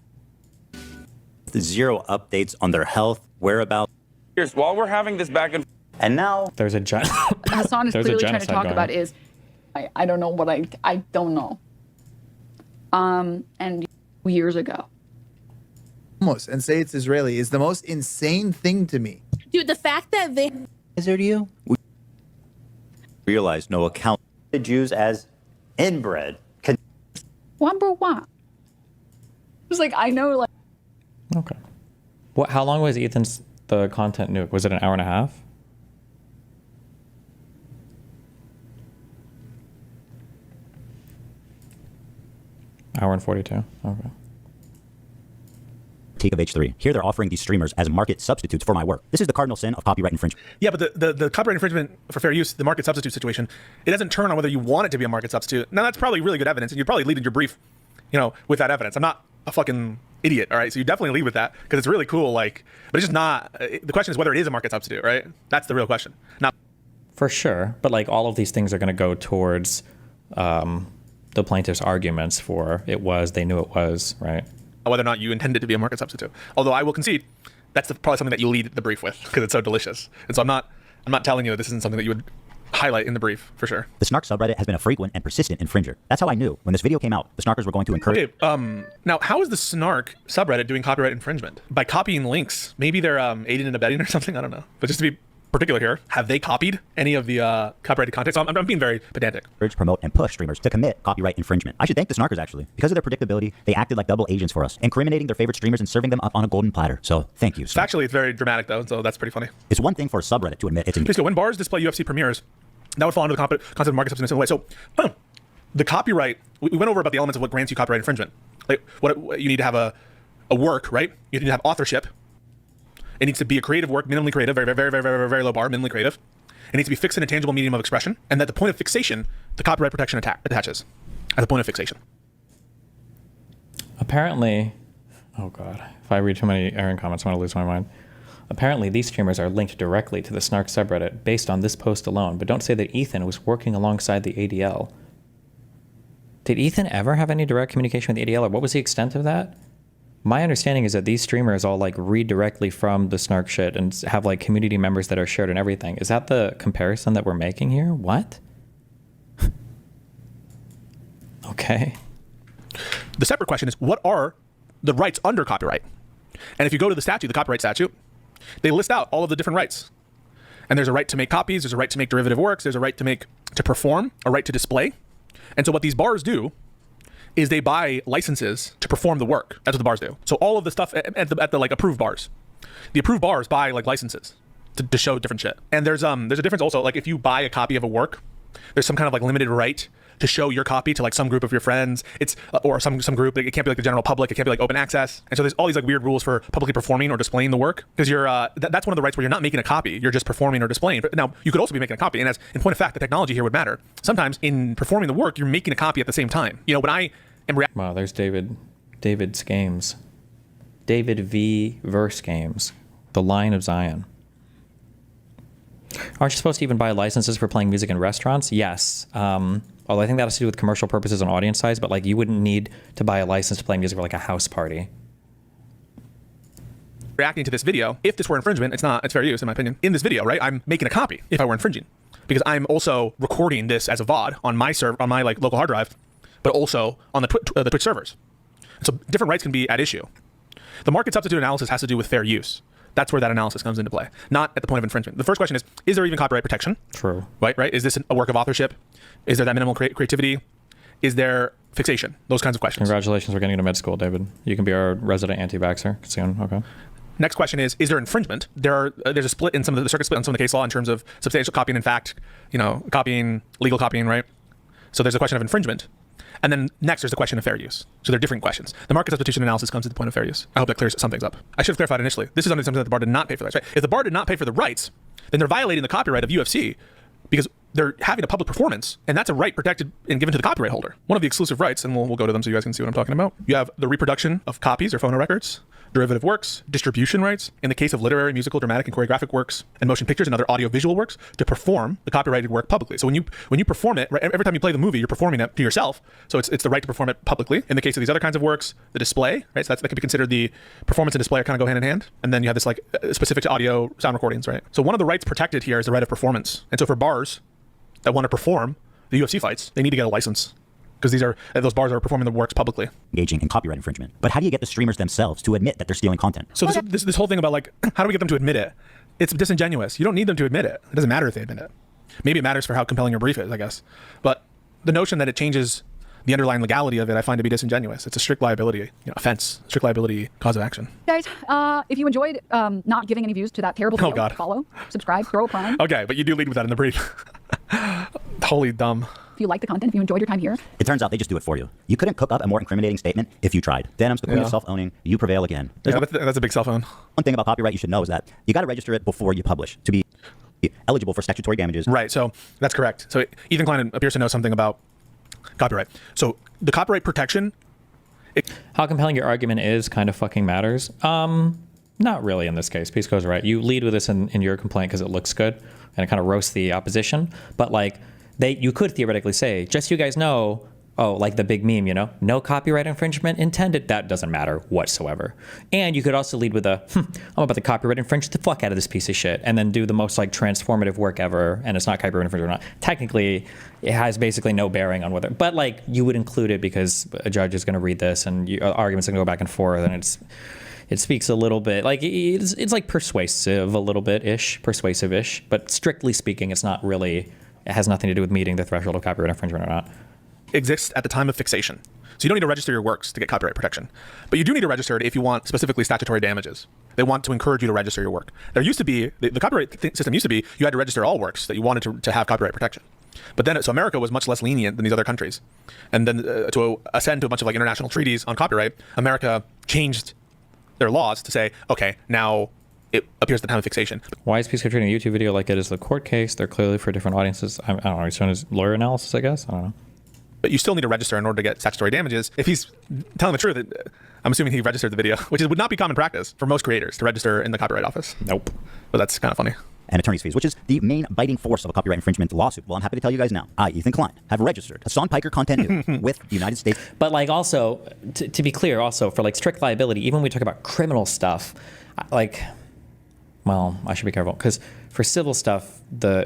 Zero updates on their health, whereabouts. Here's while we're having this back and now there's a Hassan is there's a clearly trying to genocide talk going about on. is I don't know what I don't know. And years ago. Almost and say it's Israeli is the most insane thing to me. Dude, the fact that they is there to you? We realize no account the Jews as inbred. Number one. It's like I know like Okay. What? How long was Ethan's the content nuke? Was it an hour and a half? Hour and 42. Okay. Take of H3. Here they're offering these streamers as market substitutes for my work. This is the cardinal sin of copyright infringement. Yeah, but the copyright infringement for fair use, the market substitute situation, it doesn't turn on whether you want it to be a market substitute. Now that's probably really good evidence, and you'd probably lead in your brief, with that evidence. I'm not a fucking idiot, all right? So you definitely lead with that because it's really cool. Like, but it's just not. The question is whether it is a market substitute, right? That's the real question. Not for sure, but like all of these things are going to go towards the plaintiff's arguments for it was, they knew it was, right? whether or not you intend it to be a market substitute. Although I will concede that's probably something that you lead the brief with because it's so delicious. And so I'm not telling you that this isn't something that you would highlight in the brief for sure. The Snark subreddit has been a frequent and persistent infringer. That's how I knew when this video came out, the Snarkers were going to encourage. Okay, now how is the Snark subreddit doing copyright infringement? By copying links. Maybe they're aiding and abetting or something. I don't know. But just to be particular here, have they copied any of the copyrighted content? So I'm being very pedantic. Urge, promote, and push streamers to commit copyright infringement. I should thank the Snarkers, actually. Because of their predictability, they acted like double agents for us, incriminating their favorite streamers and serving them up on a golden platter. So, thank you. Factually, it's very dramatic, though, so that's pretty funny. It's one thing for a subreddit to admit it's in... Pisco, when bars display UFC premieres, that would fall under the concept of market substitution in some way. So, the copyright, we went over about the elements of what grants you copyright infringement. Like, what you need to have a work, right? You need to have authorship. It needs to be a creative work, minimally creative, very, very, very, very, very, very low bar, minimally creative. It needs to be fixed in a tangible medium of expression, and at the point of fixation, the copyright protection attaches. At the point of fixation. Apparently, oh god, if I read too many Aaron comments, I'm gonna lose my mind. Apparently, these streamers are linked directly to the Snark subreddit based on this post alone, but don't say that Ethan was working alongside the ADL. Did Ethan ever have any direct communication with the ADL, or what was the extent of that? My understanding is that these streamers all like read directly from the Snark shit and have like community members that are shared and everything. Is that the comparison that we're making here? What? Okay. The separate question is, what are the rights under copyright? And if you go to the statute, the copyright statute, they list out all of the different rights. And there's a right to make copies, there's a right to make derivative works, there's a right to perform, a right to display. And so what these bars do is they buy licenses to perform the work. That's what the bars do. So all of the stuff at the like approved bars, the approved bars buy like licenses to show different shit. And there's a difference also, like if you buy a copy of a work, there's some kind of like limited right to show your copy to like some group of your friends. It's or some group. It can't be like the general public. It can't be like open access. And so there's all these like weird rules for publicly performing or displaying the work because you're that's one of the rights where you're not making a copy. You're just performing or displaying. But now you could also be making a copy. And as in point of fact, the technology here would matter. Sometimes in performing the work, you're making a copy at the same time. You know, when I am wow, there's David's games. David V. Verse Games. The Line of Zion. Aren't you supposed to even buy licenses for playing music in restaurants? Yes. Although I think that has to do with commercial purposes and audience size, but like you wouldn't need to buy a license to play music for like a house party. reacting to this video, if this were infringement, it's not, it's fair use in my opinion. In this video, right, I'm making a copy if I were infringing, because I'm also recording this as a VOD on my like local hard drive, but also on the Twitch servers. So different rights can be at issue. The market substitute analysis has to do with fair use. That's where that analysis comes into play, not at the point of infringement. The first question is there even copyright protection? True. Right? Is this a work of authorship? Is there that minimal creativity? Is there fixation? Those kinds of questions. Congratulations, we're getting into med school, David. You can be our resident anti-vaxxer soon. Okay. Next question is there infringement? There's a split in some of the circuit split on some of the case law in terms of substantial copying. In fact, copying, legal copying, right? So there's a question of infringement. And then next, there's the question of fair use. So they're different questions. The market substitution analysis comes to the point of fair use. I hope that clears some things up. I should have clarified initially. This is something that the bar did not pay for the rights, right? If the bar did not pay for the rights, then they're violating the copyright of UFC because they're having a public performance, and that's a right protected and given to the copyright holder. One of the exclusive rights, and we'll go to them so you guys can see what I'm talking about. You have the reproduction of copies or phonorecords, derivative works, distribution rights, in the case of literary, musical, dramatic, and choreographic works, and motion pictures and other audiovisual works, to perform the copyrighted work publicly. So when you perform it, right, every time you play the movie, you're performing it to yourself. So it's the right to perform it publicly. In the case of these other kinds of works, the display, right? So that could be considered the performance and display are kind of go hand in hand. And then you have this like specific to audio sound recordings, right? So one of the rights protected here is the right of performance. And so for bars that want to perform the UFC fights, they need to get a license, because those bars are performing the works publicly. Engaging in copyright infringement. But how do you get the streamers themselves to admit that they're stealing content? So this whole thing about like, how do we get them to admit it? It's disingenuous. You don't need them to admit it. It doesn't matter if they admit it. Maybe it matters for how compelling your brief is, I guess. But the notion that it changes the underlying legality of it, I find to be disingenuous. It's a strict liability offense, strict liability cause of action. Guys, if you enjoyed not giving any views to that terrible video, follow, subscribe, throw a prime. Okay, but you do lead with that in the brief. Totally dumb. If you like the content, if you enjoyed your time here. It turns out they just do it for you. You couldn't cook up a more incriminating statement if you tried. Denim's the queen of self-owning. You prevail again. That's a big cell phone. One thing about copyright you should know is that you got to register it before you publish to be eligible for statutory damages. Right, so that's correct. So Ethan Klein appears to know something about copyright. So the copyright protection... How compelling your argument is kind of fucking matters. Not really in this case. Pisco's right. You lead with this in your complaint because it looks good and it kind of roasts the opposition. But like, you could theoretically say, just so you guys know, like the big meme, no copyright infringement intended. That doesn't matter whatsoever. And you could also lead with I'm about to copyright infringe the fuck out of this piece of shit, and then do the most like transformative work ever, and it's not copyright infringement or not. Technically, it has basically no bearing on whether, but like you would include it because a judge is going to read this, and arguments are going to go back and forth, and it speaks a little bit like it's like persuasive a little bit ish, persuasive-ish, but strictly speaking, it's not really. It has nothing to do with meeting the threshold of copyright infringement or not. Exists at the time of fixation. So you don't need to register your works to get copyright protection. But you do need to register it if you want specifically statutory damages. They want to encourage you to register your work. There used to be, the copyright system used to be, you had to register all works that you wanted to have copyright protection. But then, so America was much less lenient than these other countries. And then to ascend to a bunch of like international treaties on copyright, America changed their laws to say, okay, now it appears at the time of fixation. Why is Pisco treating a YouTube video like it is the court case? They're clearly for different audiences. I don't know. He's showing his lawyer analysis, I guess. I don't know. But you still need to register in order to get statutory damages. If he's telling the truth, I'm assuming he registered the video, which would not be common practice for most creators to register in the Copyright Office. Nope. But that's kind of funny. And attorney's fees, which is the main biting force of a copyright infringement lawsuit. Well, I'm happy to tell you guys now. I, Ethan Klein, have registered Hassan Piker Content News with the United States. But like also, to be clear, also for like strict liability, even when we talk about criminal stuff, like, well, I should be careful because for civil stuff,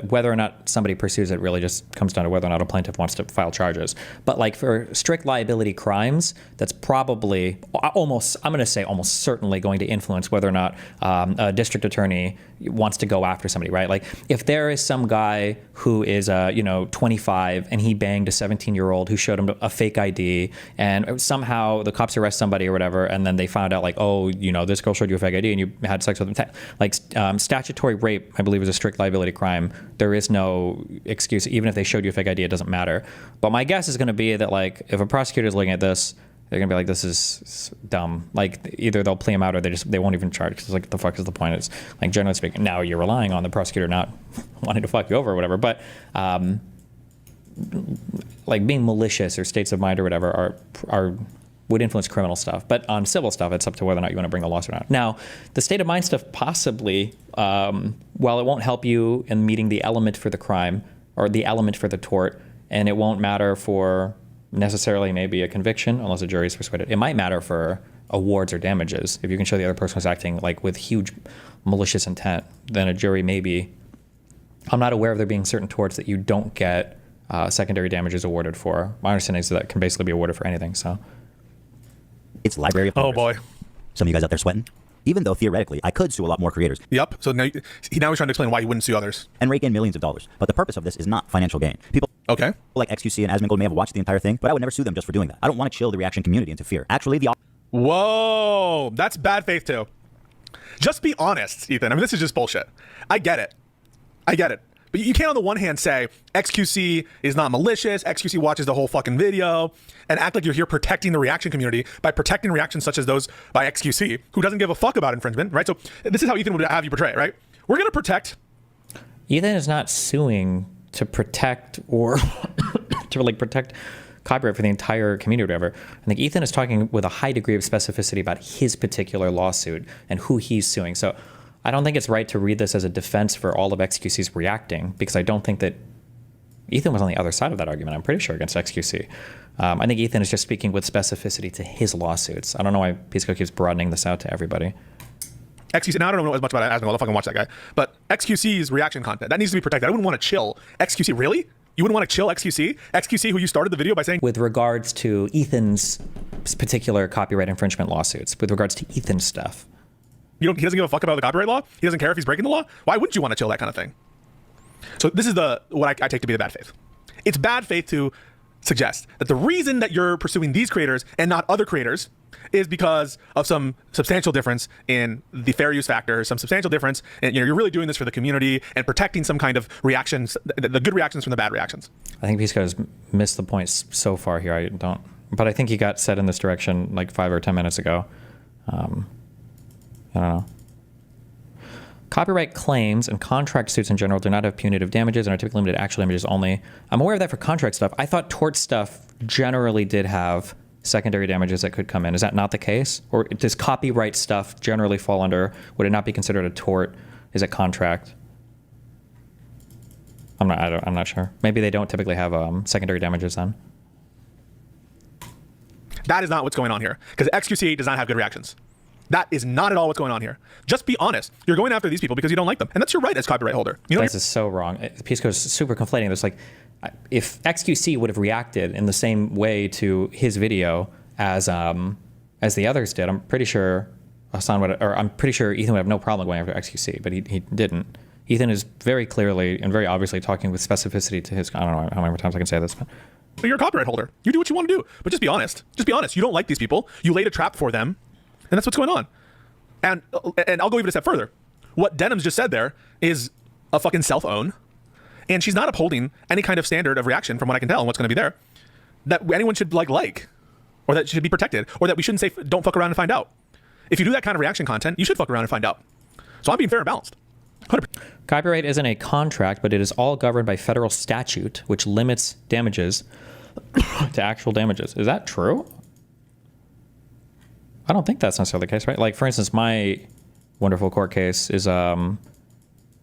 whether or not somebody pursues it really just comes down to whether or not a plaintiff wants to file charges. But like for strict liability crimes, that's probably almost, I'm going to say almost certainly going to influence whether or not a district attorney wants to go after somebody, right? Like if there is some guy who is 25 and he banged a 17-year-old who showed him a fake ID, and somehow the cops arrest somebody or whatever, and then they found out like, oh, this girl showed you a fake ID and you had sex with them. Like statutory rape, I believe, is a strict liability crime. There is no excuse. Even if they showed you a fake ID, it doesn't matter. But my guess is going to be that like if a prosecutor is looking at this, they're going to be like, this is dumb. Like either they'll plea him out or they won't even charge because like what the fuck is the point? It's like generally speaking, now you're relying on the prosecutor not wanting to fuck you over or whatever. But like being malicious or states of mind or whatever would influence criminal stuff. But on civil stuff, it's up to whether or not you want to bring the lawsuit out. Now, the state of mind stuff possibly, while it won't help you in meeting the element for the crime or the element for the tort, and it won't matter for necessarily maybe a conviction unless a jury is persuaded. It might matter for awards or damages. If you can show the other person was acting like with huge malicious intent, then a jury maybe. I'm not aware of there being certain torts that you don't get secondary damages awarded for. My understanding is that can basically be awarded for anything. So it's Library of Congress. Oh boy. Some of you guys out there sweating? Even though theoretically I could sue a lot more creators. Yep. So now he's trying to explain why he wouldn't sue others. And rake in millions of dollars. But the purpose of this is not financial gain. People like XQC and Asmongold may have watched the entire thing, but I would never sue them just for doing that. I don't want to chill the reaction community into fear. Actually, Whoa, that's bad faith too. Just be honest, Ethan. I mean, this is just bullshit. I get it. But you can't on the one hand say XQC is not malicious, XQC watches the whole fucking video, and act like you're here protecting the reaction community by protecting reactions such as those by XQC, who doesn't give a fuck about infringement, right? So this is how Ethan would have you portray it, right? We're going to protect. Ethan is not suing to protect or to like protect copyright for the entire community or whatever. I think Ethan is talking with a high degree of specificity about his particular lawsuit and who he's suing. So I don't think it's right to read this as a defense for all of XQC's reacting, because I don't think that Ethan was on the other side of that argument, I'm pretty sure, against XQC. I think Ethan is just speaking with specificity to his lawsuits. I don't know why Pisco keeps broadening this out to everybody. XQC, now I don't know as much about Asmongold, I'll fucking watch that guy. But XQC's reaction content, that needs to be protected. I wouldn't want to chill XQC. Really? You wouldn't want to chill XQC? XQC, who you started the video by saying... With regards to Ethan's particular copyright infringement lawsuits, with regards to Ethan's stuff. He doesn't give a fuck about the copyright law? He doesn't care if he's breaking the law? Why wouldn't you want to chill that kind of thing? So this is what I take to be the bad faith. It's bad faith to suggest that the reason that you're pursuing these creators and not other creators is because of some substantial difference in the fair use factor, some substantial difference, and you're really doing this for the community and protecting some kind of reactions, the good reactions from the bad reactions. I think Pisco has missed the point so far here. But I think he got set in this direction like 5 or 10 minutes ago. I don't know. Copyright claims and contract suits in general do not have punitive damages and are typically limited to actual damages only. I'm aware of that for contract stuff. I thought tort stuff generally did have secondary damages that could come in. Is that not the case? Or does copyright stuff generally fall under, would it not be considered a tort? Is it contract? I'm not sure. Maybe they don't typically have secondary damages then. That is not what's going on here, because XQC does not have good reactions. That is not at all what's going on here. Just be honest. You're going after these people because you don't like them, and that's your right as copyright holder. You know, this is so wrong. Pisco is super conflating. There's like, if XQC would have reacted in the same way to his video as the others did, I'm pretty sure Ethan would have no problem going after XQC, but he didn't. Ethan is very clearly and very obviously talking with specificity to his. I don't know how many times I can say this, but you're a copyright holder. You do what you want to do, but just be honest. Just be honest. You don't like these people. You laid a trap for them. And that's what's going on. And I'll go even a step further. What Denham's just said there is a fucking self-own. And she's not upholding any kind of standard of reaction from what I can tell and what's going to be there that anyone should like, or that should be protected, or that we shouldn't say don't fuck around and find out. If you do that kind of reaction content, you should fuck around and find out. So I'm being fair and balanced. 100%. Copyright isn't a contract, but it is all governed by federal statute, which limits damages to actual damages. Is that true? I don't think that's necessarily the case, right? Like, for instance, my wonderful court case is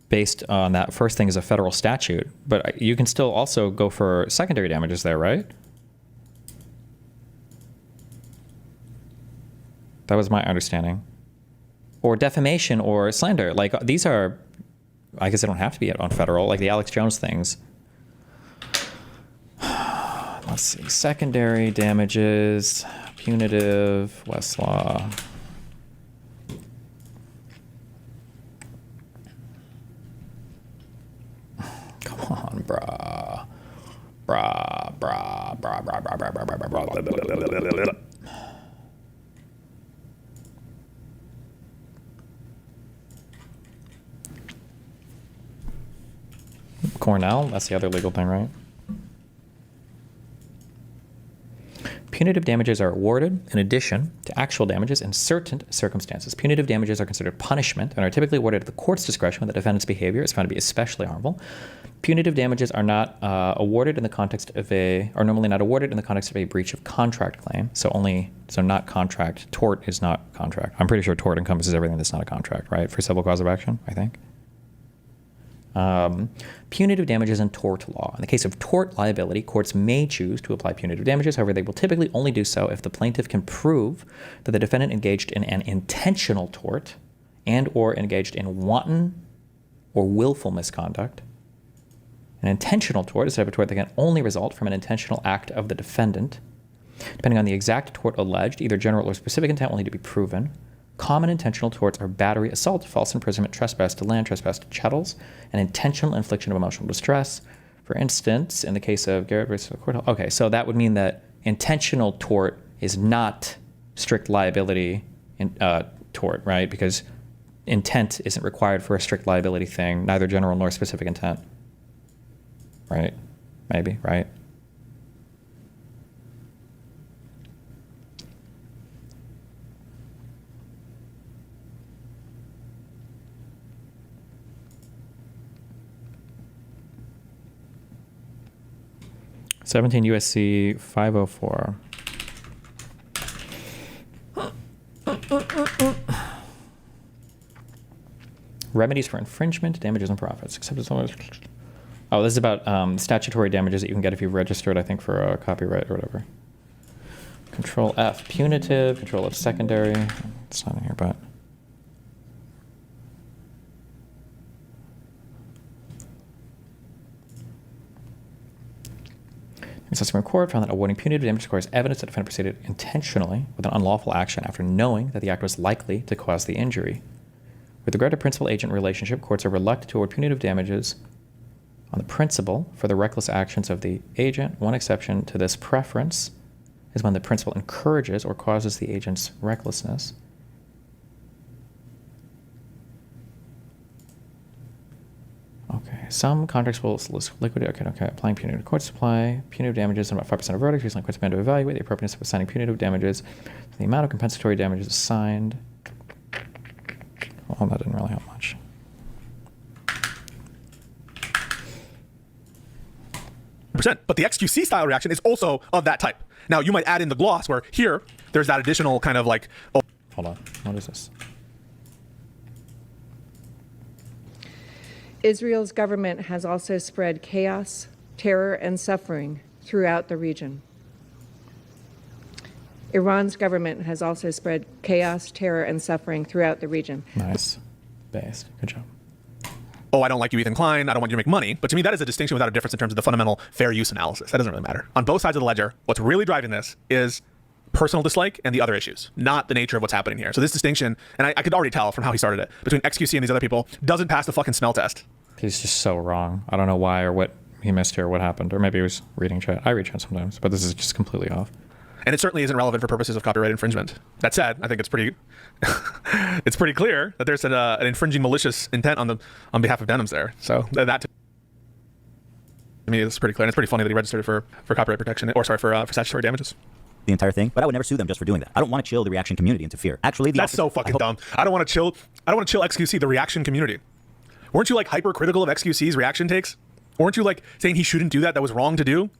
based on that first thing is a federal statute, but you can still also go for secondary damages there, right? That was my understanding. Or defamation or slander. Like, these are, I guess they don't have to be on federal, like the Alex Jones things. Let's see, secondary damages, punitive, Westlaw. Come on, brah. Brah, brah, brah, brah, brah, brah, brah, brah, brah, brah. Cornell, that's the other legal thing, right? Punitive damages are awarded in addition to actual damages in certain circumstances. Punitive damages are considered punishment and are typically awarded at the court's discretion when the defendant's behavior is found to be especially harmful. Punitive damages are not awarded in the context of are normally not awarded in the context of a breach of contract claim. So not contract. Tort is not contract. I'm pretty sure tort encompasses everything that's not a contract, right? For civil cause of action, I think. Punitive damages and tort law. In the case of tort liability, courts may choose to apply punitive damages. However, they will typically only do so if the plaintiff can prove that the defendant engaged in an intentional tort and or engaged in wanton or willful misconduct. An intentional tort is a type of tort that can only result from an intentional act of the defendant. Depending on the exact tort alleged, either general or specific intent will need to be proven. Common intentional torts are battery, assault, false imprisonment, trespass to land, trespass to chattels, and intentional infliction of emotional distress. For instance, in the case of Garrett versus the court. Okay, so that would mean that intentional tort is not strict liability tort, right? Because intent isn't required for a strict liability thing, neither general nor specific intent. Right? Maybe, right? (17 USC 504). Remedies for infringement, damages, and profits. Except as long as... Oh, this is about statutory damages that you can get if you've registered, I think, for a copyright or whatever. Control F, punitive. Control F, secondary. It's not in here, but... The Supreme Court found that awarding punitive damages requires evidence that the defendant proceeded intentionally with an unlawful action after knowing that the act was likely to cause the injury. With regard to principal-agent relationship, courts are reluctant to award punitive damages on the principal for the reckless actions of the agent. One exception to this preference is when the principal encourages or causes the agent's recklessness. Okay, some contracts will liquidate. Okay. Applying punitive court supply, punitive damages, and about 5% of verdicts. Recently, courts began to evaluate the appropriateness of assigning punitive damages, the amount of compensatory damages assigned. Well, that didn't really help much. But the XQC style reaction is also of that type. Now, you might add in the gloss where here, there's that additional kind of like... Oh. Hold on. What is this? Israel's government has also spread chaos, terror, and suffering throughout the region. Iran's government has also spread chaos, terror, and suffering throughout the region. Nice. Based. Good job. Oh, I don't like you, Ethan Klein. I don't want you to make money. But to me, that is a distinction without a difference in terms of the fundamental fair use analysis. That doesn't really matter. On both sides of the ledger, what's really driving this is personal dislike and the other issues, not the nature of what's happening here. So this distinction, and I could already tell from how he started it, between XQC and these other people, doesn't pass the fucking smell test. He's just so wrong. I don't know why or what he missed here, what happened. Or maybe he was reading chat. I read chat sometimes, but this is just completely off. And it certainly isn't relevant for purposes of copyright infringement. That said, I think it's pretty it's pretty clear that there's an infringing malicious intent on behalf of Denims there. So that to me is pretty clear. And it's pretty funny that he registered for copyright protection, or sorry, for statutory damages. The entire thing, but I would never sue them just for doing that. I don't want to chill the reaction community into fear. Actually, that's so fucking dumb. I don't want to chill XQC, the reaction community. Weren't you like hypercritical of XQC's reaction takes? Weren't you like saying he shouldn't do that? That was wrong to do?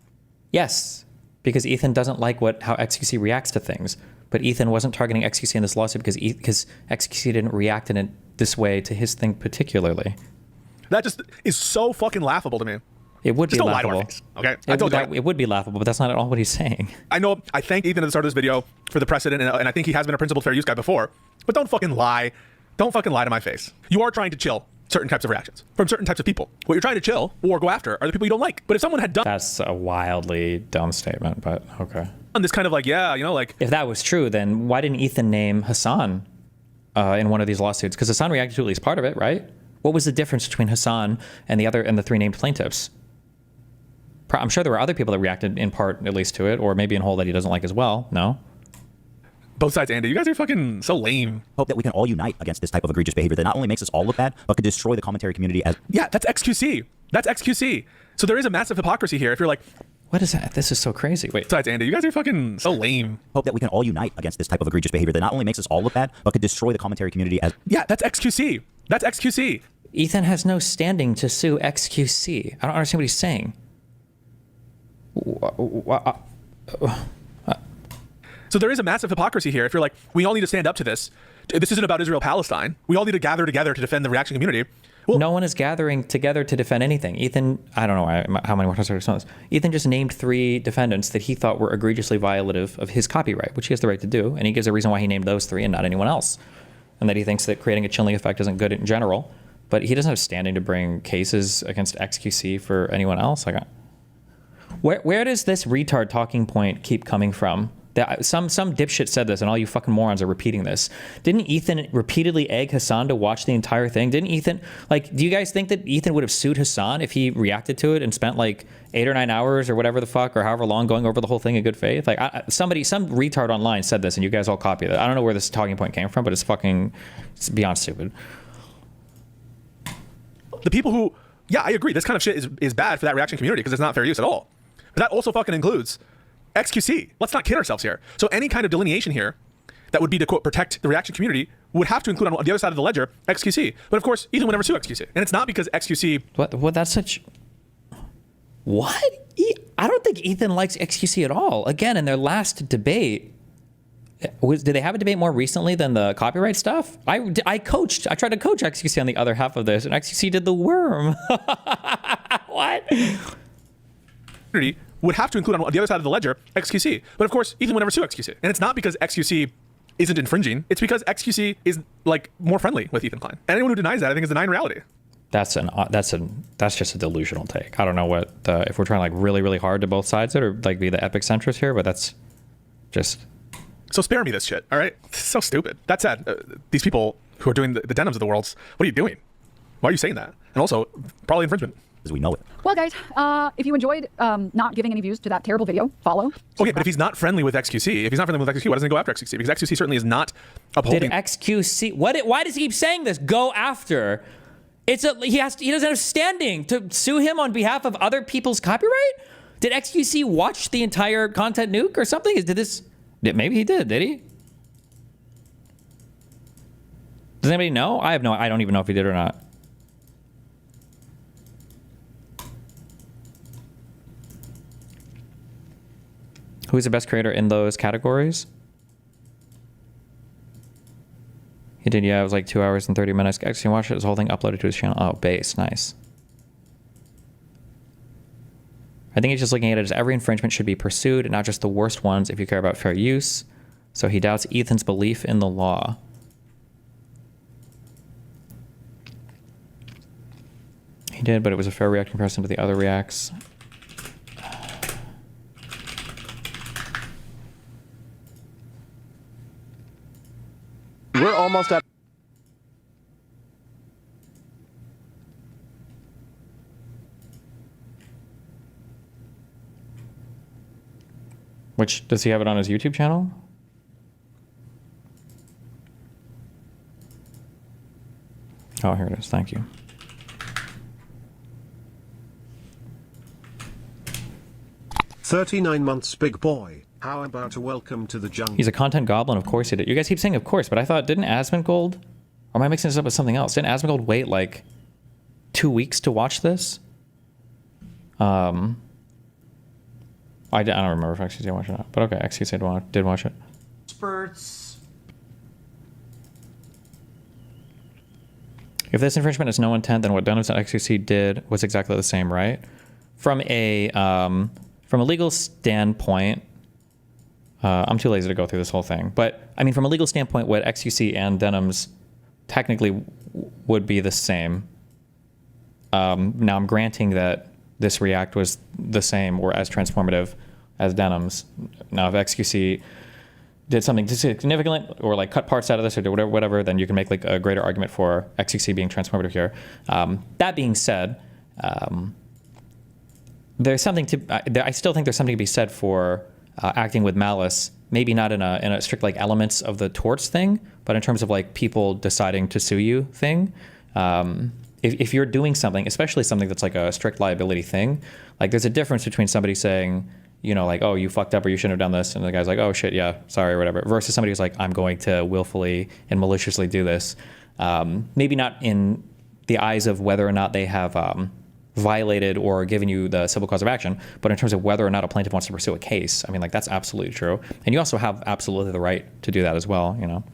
Yes, because Ethan doesn't like how XQC reacts to things. But Ethan wasn't targeting XQC in this lawsuit because XQC didn't react in it this way to his thing particularly. That just is so fucking laughable to me. It would just be don't laughable. Lie to our face, okay? It would be laughable, but that's not at all what he's saying. I know. I thanked Ethan at the start of this video for the precedent, and I think he has been a principled fair use guy before. But don't fucking lie. Don't fucking lie to my face. You are trying to chill certain types of reactions from certain types of people. What you're trying to chill or go after are the people you don't like. But if someone had done... That's a wildly dumb statement, but okay. On this kind of like, yeah, you know, like... If that was true, then why didn't Ethan name Hassan in one of these lawsuits? Because Hassan reacted to at least part of it, right? What was the difference between Hassan and the three named plaintiffs? I'm sure there were other people that reacted in part at least to it, or maybe in whole that he doesn't like as well. No? Both sides, Andy. You guys are fucking so lame. Hope that we can all unite against this type of egregious behavior that not only makes us all look bad, but could destroy the commentary community as... Yeah, that's XQC. That's XQC. So there is a massive hypocrisy here. If you're like... What is that? This is so crazy. Wait. Besides, Andy, you guys are fucking so lame. Hope that we can all unite against this type of egregious behavior that not only makes us all look bad, but could destroy the commentary community as... Yeah, that's XQC. That's XQC. Ethan has no standing to sue XQC. I don't understand what he's saying. So there is a massive hypocrisy here. If you're like, we all need to stand up to this. This isn't about Israel-Palestine. We all need to gather together to defend the reaction community. no one is gathering together to defend anything. Ethan, I don't know how many more times I've explained this. Ethan just named 3 defendants that he thought were egregiously violative of his copyright, which he has the right to do, and he gives a reason why he named those 3 and not anyone else, and that he thinks that creating a chilling effect isn't good in general, but he doesn't have standing to bring cases against XQC for anyone else. Like, where does this retard talking point keep coming from? Some dipshit said this, and all you fucking morons are repeating this. Didn't Ethan repeatedly egg Hassan to watch the entire thing? Didn't Ethan, like, do you guys think that Ethan would have sued Hassan if he reacted to it and spent like 8 or 9 hours or whatever the fuck, or however long going over the whole thing in good faith? Like, some retard online said this, and you guys all copy it. I don't know where this talking point came from, but it's beyond stupid. The people who, yeah, I agree. This kind of shit is bad for that reaction community because it's not fair use at all. But that also fucking includes XQC. Let's not kid ourselves here. So any kind of delineation here that would be to, quote, protect the reaction community would have to include on the other side of the ledger XQC. But of course, Ethan would never sue XQC. And it's not because XQC... What? That's such... What? I don't think Ethan likes XQC at all. Again, in their last debate... Did they have a debate more recently than the copyright stuff? I tried to coach XQC on the other half of this, and XQC did the worm. What? Would have to include on the other side of the ledger XQC. But of course, Ethan would never sue XQC. And it's not because XQC isn't infringing. It's because XQC is like more friendly with Ethan Klein. And anyone who denies that, I think, is denying reality. That's just a delusional take. I don't know what if we're trying like really, really hard to both sides it or like be the epicentrist here, but that's just... So spare me this shit, all right? It's so stupid. That said, these people who are doing the denims of the worlds, what are you doing? Why are you saying that? And also, probably infringement. As we know it. Well, guys, if you enjoyed not giving any views to that terrible video, follow. Okay, but if he's not friendly with XQC, if he's not friendly with XQC, why doesn't he go after XQC? Because XQC certainly is not upholding... Did XQC... Why does he keep saying this? Go after. He doesn't have standing to sue him on behalf of other people's copyright? Did XQC watch the entire content nuke or something? Maybe he did he? Does anybody know? I don't even know if he did or not. Who's the best creator in those categories? He did, yeah, it was like 2 hours and 30 minutes. Actually, watch it, his whole thing uploaded to his channel. Oh, base, nice. I think he's just looking at it as every infringement should be pursued, and not just the worst ones if you care about fair use. So he doubts Ethan's belief in the law. He did, but it was a fair react comparison to the other reacts. We're almost at... Which, does he have it on his YouTube channel? Oh, here it is. Thank you. "39 months, big boy. How about a welcome to the jungle?" He's a content goblin, of course he did. You guys keep saying of course, but I thought, didn't Asmongold, or am I mixing this up with something else? Didn't Asmongold wait like 2 weeks to watch this? I don't remember if XQC watched it or not, but okay, XQC did watch it. Experts. If this infringement has no intent, then what Dunham's and XQC did was exactly the same, right? From a legal standpoint, I'm too lazy to go through this whole thing, but I mean, from a legal standpoint, what XQC and Denham's technically would be the same. Now I'm granting that this React was the same or as transformative as Denham's. Now, if XQC did something significant or like cut parts out of this or do whatever, then you can make like a greater argument for XQC being transformative here. That being said, there's something I still think there's something to be said for acting with malice, maybe not in a strict like elements of the torts thing, but in terms of like people deciding to sue you thing. If you're doing something, especially something that's like a strict liability thing, like there's a difference between somebody saying, you know, like, oh, you fucked up or you shouldn't have done this, and the guy's like, oh shit, yeah, sorry or whatever, versus somebody who's like, I'm going to willfully and maliciously do this. Maybe not in the eyes of whether or not they have violated or given you the civil cause of action, but in terms of whether or not a plaintiff wants to pursue a case. I mean, like, that's absolutely true. And you also have absolutely the right to do that as well, you know.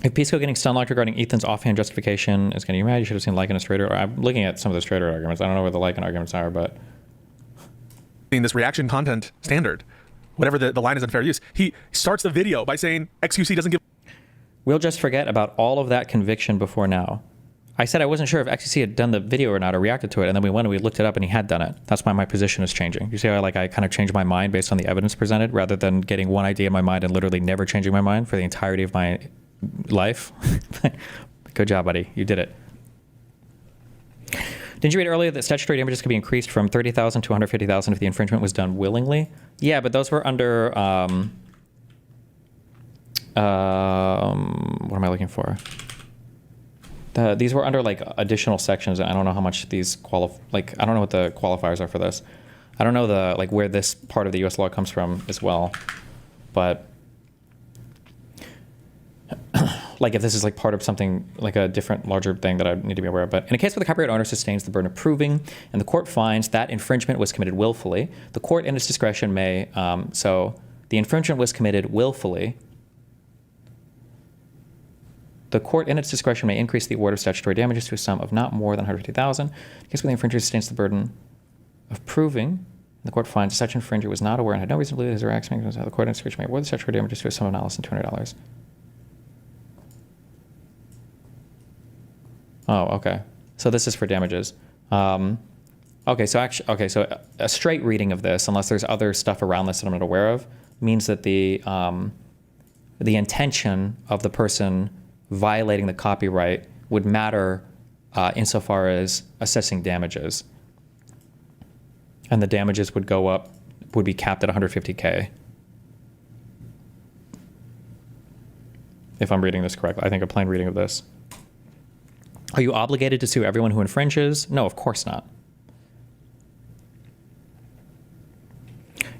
If Pisco getting stunlocked regarding Ethan's offhand justification is getting you mad, you should have seen like and a straighter. I'm looking at some of the straighter arguments. I don't know where the like and arguments are, but this reaction content standard, whatever the line is on fair use, he starts the video by saying XQC doesn't give. We'll just forget about all of that conviction before now. I said I wasn't sure if XQC had done the video or not or reacted to it, and then we went and we looked it up and he had done it. That's why my position is changing. You see how I kind of changed my mind based on the evidence presented rather than getting one idea in my mind and literally never changing my mind for the entirety of my life? Good job, buddy. You did it. Didn't you read earlier that statutory damages could be increased from $30,000 to $150,000 if the infringement was done willingly? Yeah, but those were under, what am I looking for? These were under like additional sections. I don't know how much these I don't know what the qualifiers are for this. I don't know where this part of the US law comes from as well, but like if this is like part of something like a different larger thing that I need to be aware of. But in a case where the copyright owner sustains the burden of proving and the court finds that infringement was committed willfully, the court in its discretion may, so the infringement was committed willfully, the court in its discretion may increase the award of statutory damages to a sum of not more than $150,000. In a case where the infringer sustains the burden of proving, the court finds such infringer was not aware and had no reason to believe his or her action, the court in its discretion may award the statutory damages to a sum of not less than $200. Oh, okay. So this is for damages. Okay, so a straight reading of this, unless there's other stuff around this that I'm not aware of, means that the intention of the person violating the copyright would matter insofar as assessing damages. And the damages would go up, would be capped at $150K. If I'm reading this correctly, I think a plain reading of this. Are you obligated to sue everyone who infringes? No, of course not.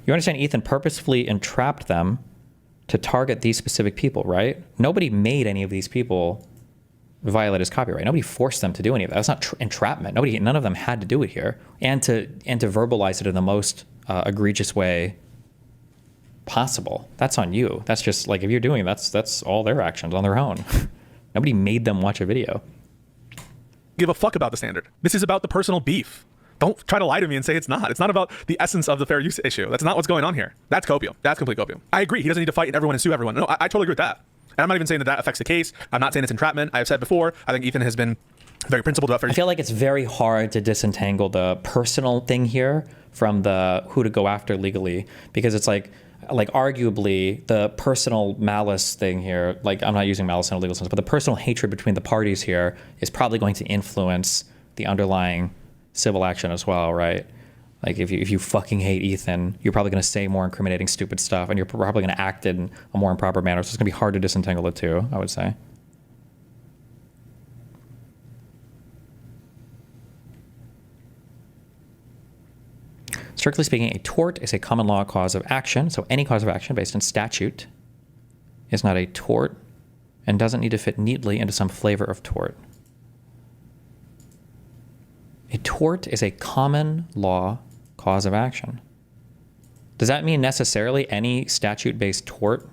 You understand Ethan purposefully entrapped them to target these specific people, right? Nobody made any of these people violate his copyright. Nobody forced them to do any of that. That's not entrapment. None of them had to do it here. And to verbalize it in the most egregious way possible. That's on you. That's just like, if you're doing it, that's all their actions on their own. Nobody made them watch a video. Give a fuck about the standard. This is about the personal beef. Don't try to lie to me and say it's not. It's not about the essence of the fair use issue. That's not what's going on here. That's copium. That's complete copium. I agree. He doesn't need to fight everyone and sue everyone. No, I totally agree with that. And I'm not even saying that affects the case. I'm not saying it's entrapment. I've said before, I think Ethan has been very principled about fair use. I feel like it's very hard to disentangle the personal thing here from the who to go after legally, because it's like arguably the personal malice thing here, like I'm not using malice in a legal sense, but the personal hatred between the parties here is probably going to influence the underlying civil action as well, right? Like if you fucking hate Ethan, you're probably going to say more incriminating stupid stuff, and you're probably going to act in a more improper manner. So it's going to be hard to disentangle the two, I would say. Strictly speaking, a tort is a common law cause of action. So any cause of action based on statute is not a tort and doesn't need to fit neatly into some flavor of tort. A tort is a common law cause of action. Does that mean necessarily any statute-based tort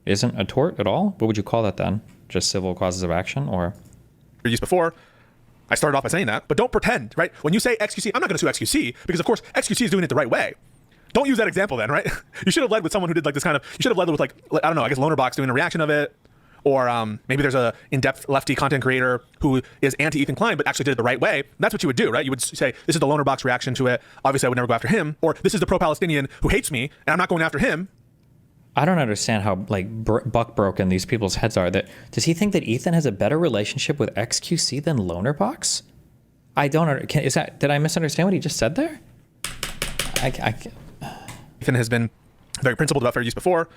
isn't a tort at all? What would you call that then? Just civil causes of action, or? Used before. I started off by saying that, but don't pretend, right? When you say XQC, I'm not going to sue XQC because, of course, XQC is doing it the right way. Don't use that example then, right? You should have led with someone who did like this kind of, you should have led with like, I don't know, I guess Lonerbox doing a reaction of it. Or maybe there's a in-depth lefty content creator who is anti-Ethan Klein, but actually did it the right way. That's what you would do, right? You would say, this is the Lonerbox reaction to it. Obviously, I would never go after him. Or this is the pro-Palestinian who hates me, and I'm not going after him. I don't understand how buck broken these people's heads are. Does he think that Ethan has a better relationship with XQC than Lonerbox? I don't. Did I misunderstand what he just said there? Ethan has been very principled about fair use before.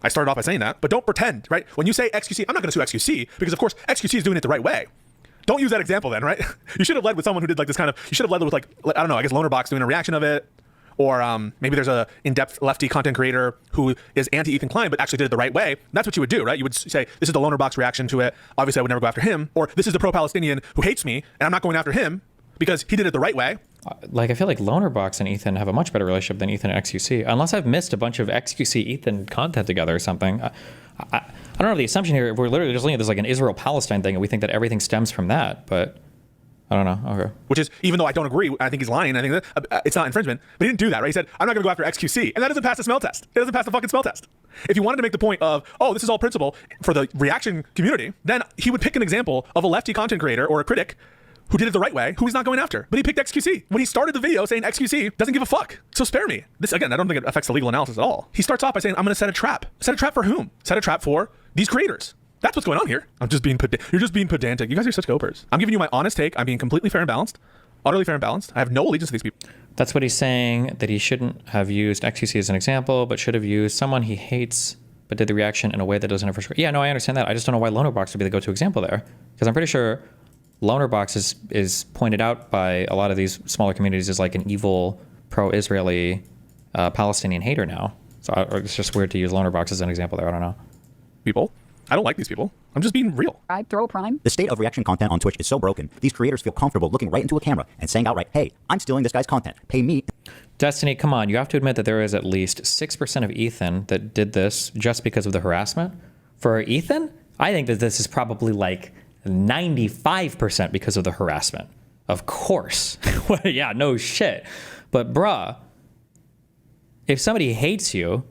I started off by saying that, but don't pretend, right? When you say XQC, I'm not going to sue XQC because, of course, XQC is doing it the right way. Don't use that example then, right? You should have led with someone who did like this kind of, you should have led with like, I don't know, I guess Lonerbox doing a reaction of it. Or maybe there's a in-depth lefty content creator who is anti-Ethan Klein, but actually did it the right way. That's what you would do, right? You would say, this is the Lonerbox reaction to it. Obviously, I would never go after him. Or this is the pro-Palestinian who hates me, and I'm not going after him because he did it the right way. Like, I feel like Lonerbox and Ethan have a much better relationship than Ethan and XQC. Unless I've missed a bunch of XQC Ethan content together or something. I don't know the assumption here. We're literally just looking at this like an Israel-Palestine thing, and we think that everything stems from that, but I don't know. Okay. Which is, even though I don't agree, I think he's lying. I think that it's not infringement, but he didn't do that, right? He said, I'm not going to go after XQC, and that doesn't pass the smell test. It doesn't pass the fucking smell test. If he wanted to make the point of, oh, this is all principle for the reaction community, then he would pick an example of a lefty content creator or a critic who did it the right way, who he's not going after. But he picked XQC. When he started the video saying XQC doesn't give a fuck, so spare me. This, again, I don't think it affects the legal analysis at all. He starts off by saying, I'm going to set a trap. Set a trap for whom? Set a trap for these creators. That's what's going on here. I'm just being you're just being pedantic. You guys are such copers. I'm giving you my honest take. I'm being completely fair and balanced. Utterly fair and balanced. I have no allegiance to these people. That's what he's saying, that he shouldn't have used XQC as an example, but should have used someone he hates, but did the reaction in a way that doesn't ever... Yeah, no, I understand that. I just don't know why Lonerbox would be the go-to example there. Because I'm pretty sure Lonerbox is pointed out by a lot of these smaller communities as like an evil, pro-Israeli Palestinian hater now. So it's just weird to use Lonerbox as an example there. I don't know. People. I don't like these people. I'm just being real. I throw Prime. The state of reaction content on Twitch is so broken, these creators feel comfortable looking right into a camera and saying outright, hey, I'm stealing this guy's content. Pay me. Destiny, come on. You have to admit that there is at least 6% of Ethan that did this just because of the harassment. For Ethan, I think that this is probably like 95% because of the harassment. Of course. Yeah, no shit. But bruh, if somebody hates you,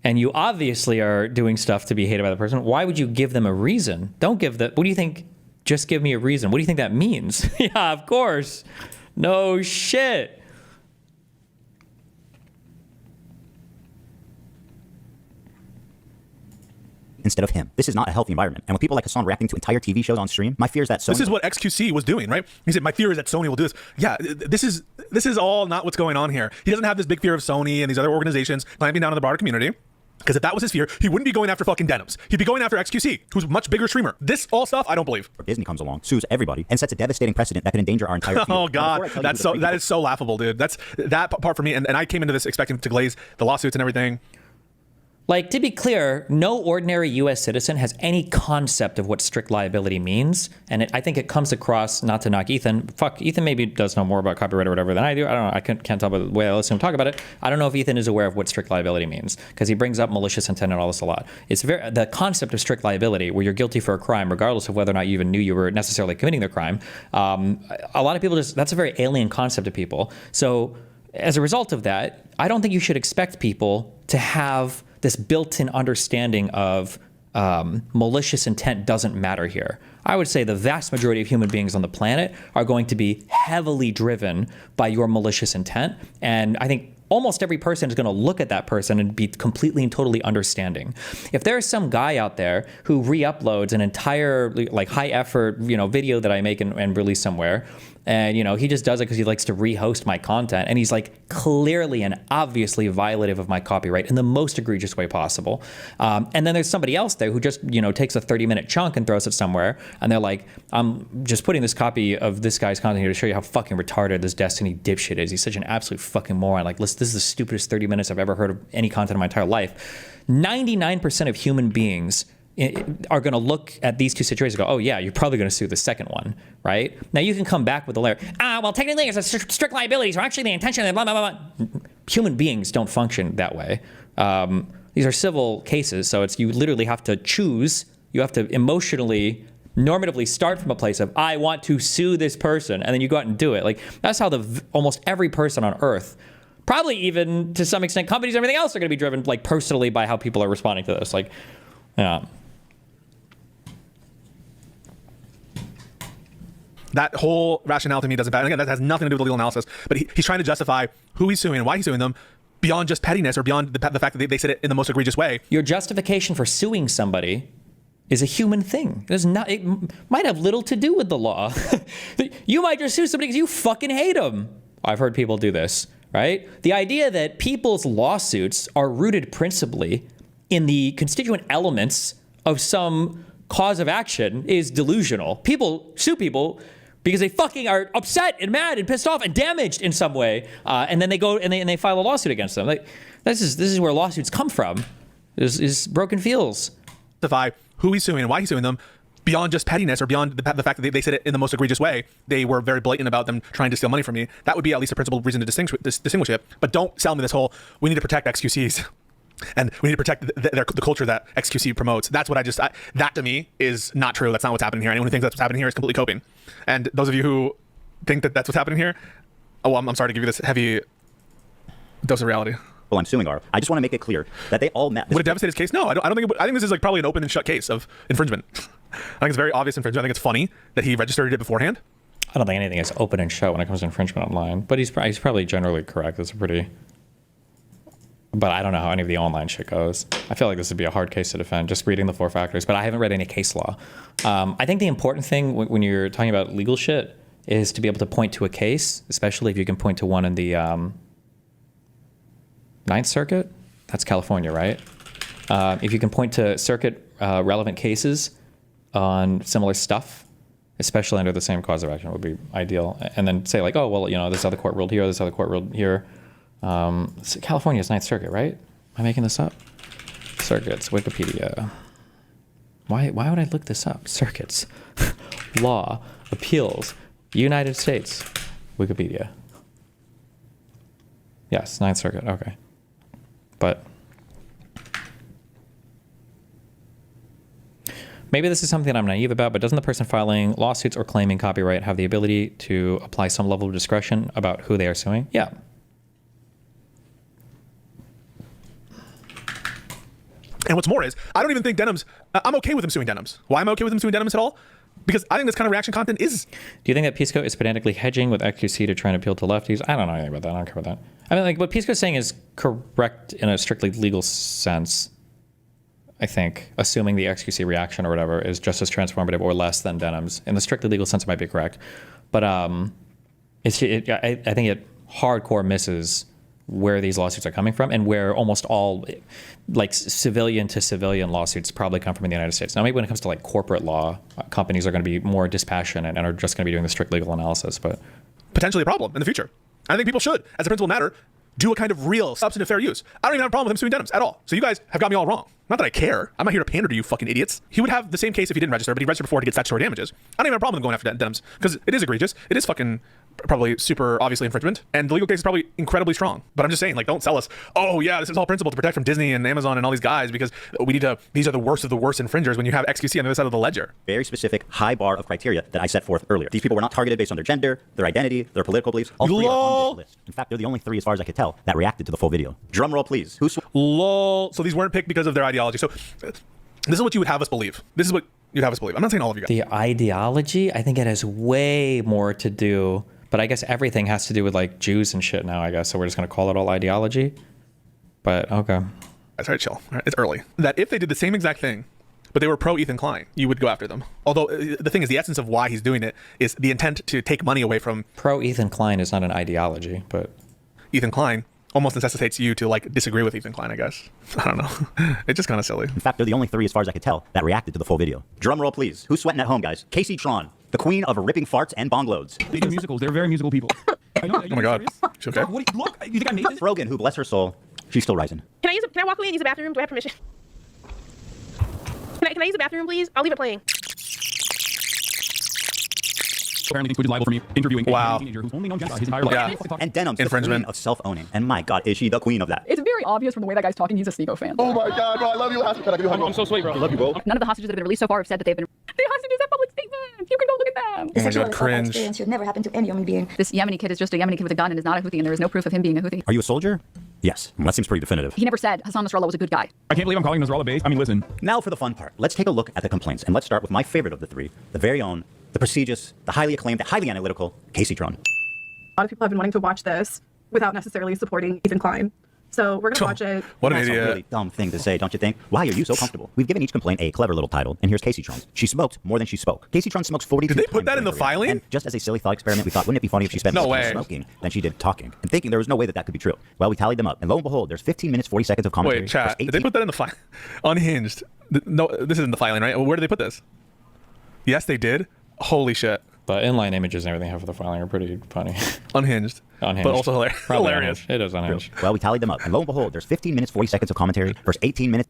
and you obviously are doing stuff to be hated by the person, why would you give them a reason? Don't give that. What do you think? Just give me a reason. What do you think that means? Yeah, of course. No shit. Instead of him. This is not a healthy environment. And with people like Hassan reacting to entire TV shows on stream, my fear is that Sony... This is what XQC was doing, right? He said, my fear is that Sony will do this. Yeah, this is all not what's going on here. He doesn't have this big fear of Sony and these other organizations clamping down on the broader community. Because if that was his fear, he wouldn't be going after fucking Denims. He'd be going after XQC, who's a much bigger streamer. This all stuff, I don't believe. Disney comes along, sues everybody, and sets a devastating precedent that could endanger our entire field. Oh God, that is so laughable, dude. That's that part for me. And I came into this expecting to glaze the lawsuits and everything. Like, to be clear, no ordinary U.S. citizen has any concept of what strict liability means. And I think it comes across, not to knock Ethan. Fuck, Ethan maybe does know more about copyright or whatever than I do. I don't know. I can't tell by the way I listen to him talk about it. I don't know if Ethan is aware of what strict liability means, because he brings up malicious intent and all this a lot. It's the concept of strict liability, where you're guilty for a crime, regardless of whether or not you even knew you were necessarily committing the crime. A lot of people that's a very alien concept to people. So as a result of that, I don't think you should expect people to have this built-in understanding of malicious intent doesn't matter here. I would say the vast majority of human beings on the planet are going to be heavily driven by your malicious intent. And I think almost every person is going to look at that person and be completely and totally understanding. If there's some guy out there who re-uploads an entire like high effort, video that I make and release somewhere, and he just does it because he likes to rehost my content, and he's like clearly and obviously violative of my copyright in the most egregious way possible. And then there's somebody else there who just takes a 30-minute chunk and throws it somewhere, and they're like, I'm just putting this copy of this guy's content here to show you how fucking retarded this Destiny dipshit is. He's such an absolute fucking moron. Like, listen, this is the stupidest 30 minutes I've ever heard of any content in my entire life. 99% of human beings are going to look at these two situations and go, oh yeah, you're probably going to sue the second one, right? Now you can come back with a layer, well, technically it's a strict liability, so actually the intention, blah, blah, blah, blah. Human beings don't function that way. These are civil cases, so you literally have to choose, you have to emotionally, normatively start from a place of, I want to sue this person, and then you go out and do it. Like, that's how almost every person on earth, probably even to some extent companies and everything else, are going to be driven like personally by how people are responding to this. Like, yeah. That whole rationale to me doesn't matter. Again, that has nothing to do with the legal analysis. But he's trying to justify who he's suing and why he's suing them beyond just pettiness or beyond the fact that they said it in the most egregious way. Your justification for suing somebody is a human thing. It might have little to do with the law. You might just sue somebody because you fucking hate them. I've heard people do this, right? The idea that people's lawsuits are rooted principally in the constituent elements of some cause of action is delusional. People sue people because they fucking are upset and mad and pissed off and damaged in some way, and then they go and they file a lawsuit against them. Like, this is where lawsuits come from. Is broken feels. Justify who he's suing and why he's suing them beyond just pettiness or beyond the fact that they said it in the most egregious way. They were very blatant about them trying to steal money from me. That would be at least a principled reason to distinguish it. But don't sell me this whole, we need to protect XQCs. And we need to protect the culture that XQC promotes. That's what that to me is not true. That's not what's happening here. Anyone who thinks that's what's happening here is completely coping. And those of you who think that that's what's happening here, oh, I'm sorry to give you this heavy dose of reality. Well, I'm suing are. I just want to make it clear that they all met. Would it devastate his case? No, I don't think. I think this is like probably an open and shut case of infringement. I think it's very obvious infringement. I think it's funny that he registered it beforehand. I don't think anything is open and shut when it comes to infringement online. But he's probably generally correct. It's a pretty. But I don't know how any of the online shit goes. I feel like this would be a hard case to defend, just reading the 4 factors. But I haven't read any case law. I think the important thing when you're talking about legal shit is to be able to point to a case, especially if you can point to one in the Ninth Circuit. That's California, right? If you can point to circuit relevant cases on similar stuff, especially under the same cause of action, would be ideal. And then say like, oh, well, you know, this other court ruled here, this other court ruled here. California's Ninth Circuit, right? Am I making this up? Circuits, Wikipedia. Why would I look this up? Circuits, law, appeals, United States, Wikipedia. Yes, Ninth Circuit, okay. But maybe this is something I'm naive about, but doesn't the person filing lawsuits or claiming copyright have the ability to apply some level of discretion about who they are suing? Yeah. And what's more is, I don't even think Denims, I'm okay with him suing Denims. Why am I okay with him suing Denims at all? Because I think this kind of reaction content is... Do you think that Pisco is pedantically hedging with XQC to try and appeal to lefties? I don't know anything about that. I don't care about that. I mean, like, what Pisco's saying is correct in a strictly legal sense, I think, assuming the XQC reaction or whatever is just as transformative or less than Denims. In the strictly legal sense, it might be correct. But I think it hardcore misses where these lawsuits are coming from and where almost all like civilian to civilian lawsuits probably come from in the United States. Now, maybe when it comes to like corporate law, companies are going to be more dispassionate and are just going to be doing the strict legal analysis, but potentially a problem in the future. I think people should, as a principal matter, do a kind of real substantive fair use. I don't even have a problem with him suing Denims at all. So you guys have got me all wrong. Not that I care. I'm not here to pander to you fucking idiots. He would have the same case if he didn't register, but he registered before to get statutory damages. I don't even have a problem with him going after Denims because it is egregious. It is fucking probably super obviously infringement, and the legal case is probably incredibly strong. But I'm just saying, like, don't sell us, oh yeah, this is all principle to protect from Disney and Amazon and all these guys because we need to, these are the worst of the worst infringers when you have XQC on the other side of the ledger. Very specific high bar of criteria that I set forth earlier. These people were not targeted based on their gender, their identity, their political beliefs. All 3 are on this list. In fact, they're the only 3, as far as I could tell, that reacted to the full video. Drum roll, please. Lol. So these weren't picked because of their ideology. So this is what you would have us believe. This is what you'd have us believe. I'm not saying all of you guys. The ideology, I think it has way more to do, but I guess everything has to do with like Jews and shit now, I guess. So we're just going to call it all ideology. But okay. That's right, chill. All right, it's early. That if they did the same exact thing, but they were pro Ethan Klein, you would go after them. Although the thing is, the essence of why he's doing it is the intent to take money away from... Pro Ethan Klein is not an ideology, but... Ethan Klein almost necessitates you to like disagree with Ethan Klein, I guess. I don't know. It's just kind of silly. In fact, they're the only 3, as far as I could tell, that reacted to the full video. Drum roll, please. Who's sweating at home, guys? Casey Tron, the queen of ripping farts and bong loads. They do musicals. They're very musical people. I know, oh my God. She okay? Look, you think I made this? Rogan, who bless her soul, she's still rising. Can I walk away and use the bathroom? Do I have permission? Can I use the bathroom, please? I'll leave it playing. Apparently thinks Twitch is liable for me interviewing wow. a teenager who's only known Jennifer his entire life. Yeah. And Denim's the queen of self-owning. And my God, is she the queen of that? It's very obvious from the way that guy's talking, he's a Sneeko fan. Oh my God, bro, I love you. I'm so sweet, bro. I love you, bro. None of the hostages that have been released so far have said that they've been... The hostages have public statements. You can go look at them. Oh my God, cringe. experience should never happen to any human being. This Yemeni kid is just a Yemeni kid with a gun and is not a Houthi, and there is no proof of him being a Houthi. Are you a soldier? Yes. That seems pretty definitive. He never said Hassan Nasrallah was a good guy. I can't believe I'm calling Nasrallah base. I mean, listen. Now for the fun part. Let's take a look at the complaints, and let's start with my favorite of the 3, the very own, the prestigious, the highly acclaimed, the highly analytical Casey Tron. A lot of people have been wanting to watch this without necessarily supporting Ethan Klein. So we're going to watch it. What an That's idiot. a really dumb thing to say, don't you think? Why are you so comfortable? We've given each complaint a clever little title, and here's Casey Tron's. She smoked more than she spoke. Casey Tron smokes 42 Did they times put that in the during her filing? And just as a silly thought experiment, we thought, wouldn't it be funny if she spent No more time way. smoking than she did talking? And thinking there was no way that that could be true. Well, we tallied them up, and lo and behold, there's 15 minutes, 40 seconds of commentary. Wait, chat. Did they put that in the file? Unhinged. No, this isn't the filing, right? Where did they put this? Yes, they did. Holy shit. But inline images and everything have for the filing are pretty funny. Unhinged. Unhinged. But also hilarious. Unhinged. It is unhinged. Well, we tallied them up, and lo and behold, there's 15 minutes, 40 seconds of commentary versus 18 minutes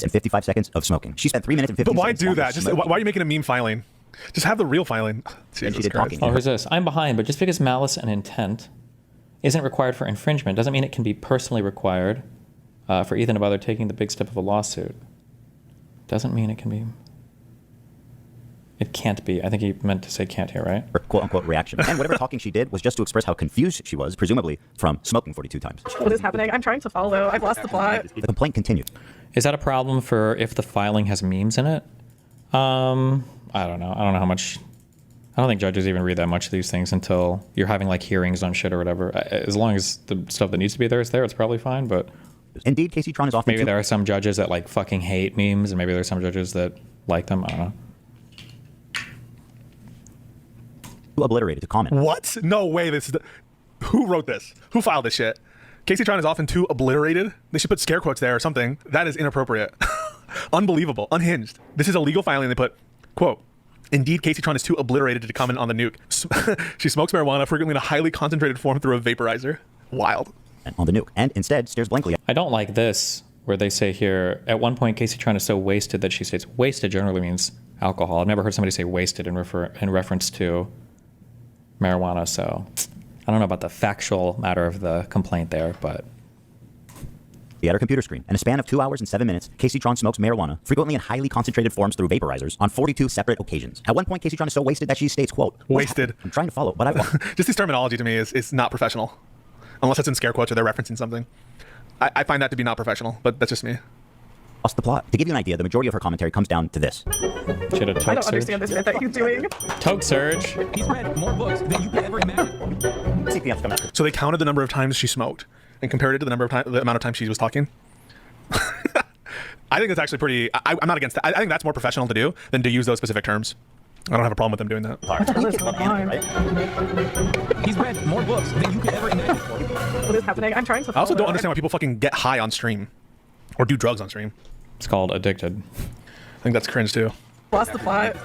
and 55 seconds of smoking. She spent 3 minutes and 50 But why seconds do on that? Just smoking. why are you making a meme filing? Just have the real filing. Jesus Christ. Oh, here's this. I'm behind, but just because malice and intent isn't required for infringement doesn't mean it can be personally required for Ethan to bother taking the big step of a lawsuit. Doesn't mean it can be. It can't be. I think he meant to say can't here, right? Her quote-unquote reaction. And whatever talking she did was just to express how confused she was, presumably from smoking 42 times. What is happening? I'm trying to follow. I've lost the plot. The complaint continued. Is that a problem for if the filing has memes in it? I don't know. I don't know how much. I don't think judges even read that much of these things until you're having like hearings on shit or whatever. As long as the stuff that needs to be there is there, it's probably fine. But indeed, Casey Tron is often maybe there are some judges that like fucking hate memes, and maybe there's some judges that like them. I don't know. Obliterated to comment. What? No way. Who wrote this? Who filed this shit? Casey Tron is often too obliterated. They should put scare quotes there or something. That is inappropriate. Unbelievable. Unhinged. This is a legal filing. They put, quote, indeed, Casey Tron is too obliterated to comment on the nuke. She smokes marijuana frequently in a highly concentrated form through a vaporizer. Wild. On the nuke, and instead stares blankly. I don't like this, where they say here, at one point, Casey Tron is so wasted that she states wasted generally means alcohol. I've never heard somebody say wasted in reference to marijuana, so I don't know about the factual matter of the complaint there, but... At her computer screen. In a span of 2 hours and 7 minutes, Casey Tron smokes marijuana, frequently in highly concentrated forms through vaporizers, on 42 separate occasions. At one point, Casey Tron is so wasted that she states, quote, wasted. I'm trying to follow, but I've lost. Just this terminology to me is not professional. Unless it's in scare quotes or they're referencing something. I find that to be not professional, but that's just me. Lost the plot. To give you an idea, the majority of her commentary comes down to this. I don't understand this bit that he's doing. Toke surge. He's read more books than you could ever imagine. So they counted the number of times she smoked and compared it to the amount of time she was talking. I think that's actually pretty. I'm not against that. I think that's more professional to do than to use those specific terms. I don't have a problem with them doing that. He's read more books than you could ever imagine. What is happening? I'm trying to I also don't understand why people fucking get high on stream or do drugs on stream. It's called addicted. I think that's cringe too. Lost the plot.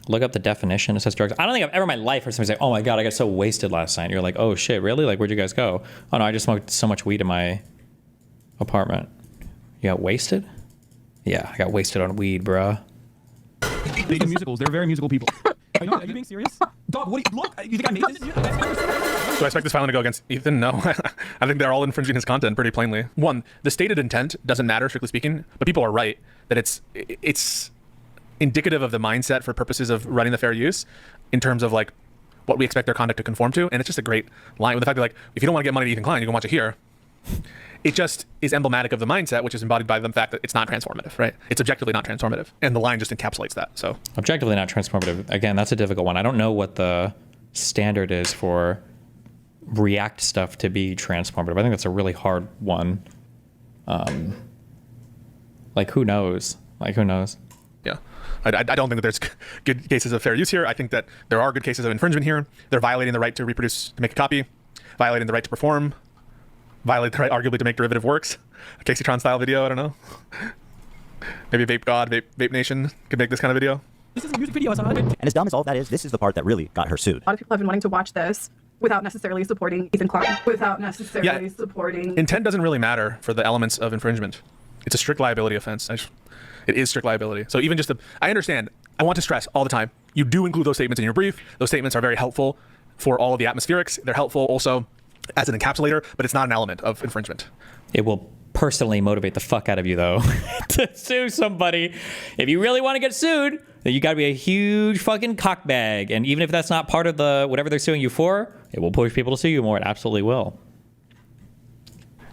Look up the definition. It says drugs. I don't think I've ever in my life heard somebody say, oh my God, I got so wasted last night. And you're like, oh shit, really? Like, where'd you guys go? Oh no, I just smoked so much weed in my apartment. You got wasted? Yeah, I got wasted on weed, bruh. They do musicals. They're very musical people. Are you being serious? Dog, what do you, look, you think I made this? Do I expect this filing to go against Ethan? No. I think they're all infringing his content pretty plainly. One, the stated intent doesn't matter, strictly speaking, but people are right that it's indicative of the mindset for purposes of running the fair use in terms of like what we expect their conduct to conform to. And it's just a great line with the fact that like, if you don't want to get money to Ethan Klein, you can watch it here. It just is emblematic of the mindset, which is embodied by the fact that it's not transformative, right? It's objectively not transformative. And the line just encapsulates that, so. Objectively not transformative. Again, that's a difficult one. I don't know what the standard is for React stuff to be transformative. I think that's a really hard one. Like, who knows? Like, who knows? Yeah. I don't think that there's good cases of fair use here. I think that there are good cases of infringement here. They're violating the right to reproduce, to make a copy, violating the right to perform, violate the right, arguably, to make derivative works. A Casey Tron style video, I don't know. Maybe Vape God, Vape Nation could make this kind of video. This is a music video, Assad. And as dumb as all that is, this is the part that really got her sued. A lot of people have been wanting to watch this without necessarily supporting Ethan Klein. Without necessarily supporting... Intent doesn't really matter for the elements of infringement. It's a strict liability offense. It is strict liability. So even just I understand, I want to stress all the time, you do include those statements in your brief. Those statements are very helpful for all of the atmospherics. They're helpful also as an encapsulator, but it's not an element of infringement. It will personally motivate the fuck out of you, though, to sue somebody. If you really want to get sued, then you got to be a huge fucking cockbag. And even if that's not part of the whatever they're suing you for, it will push people to sue you more. It absolutely will.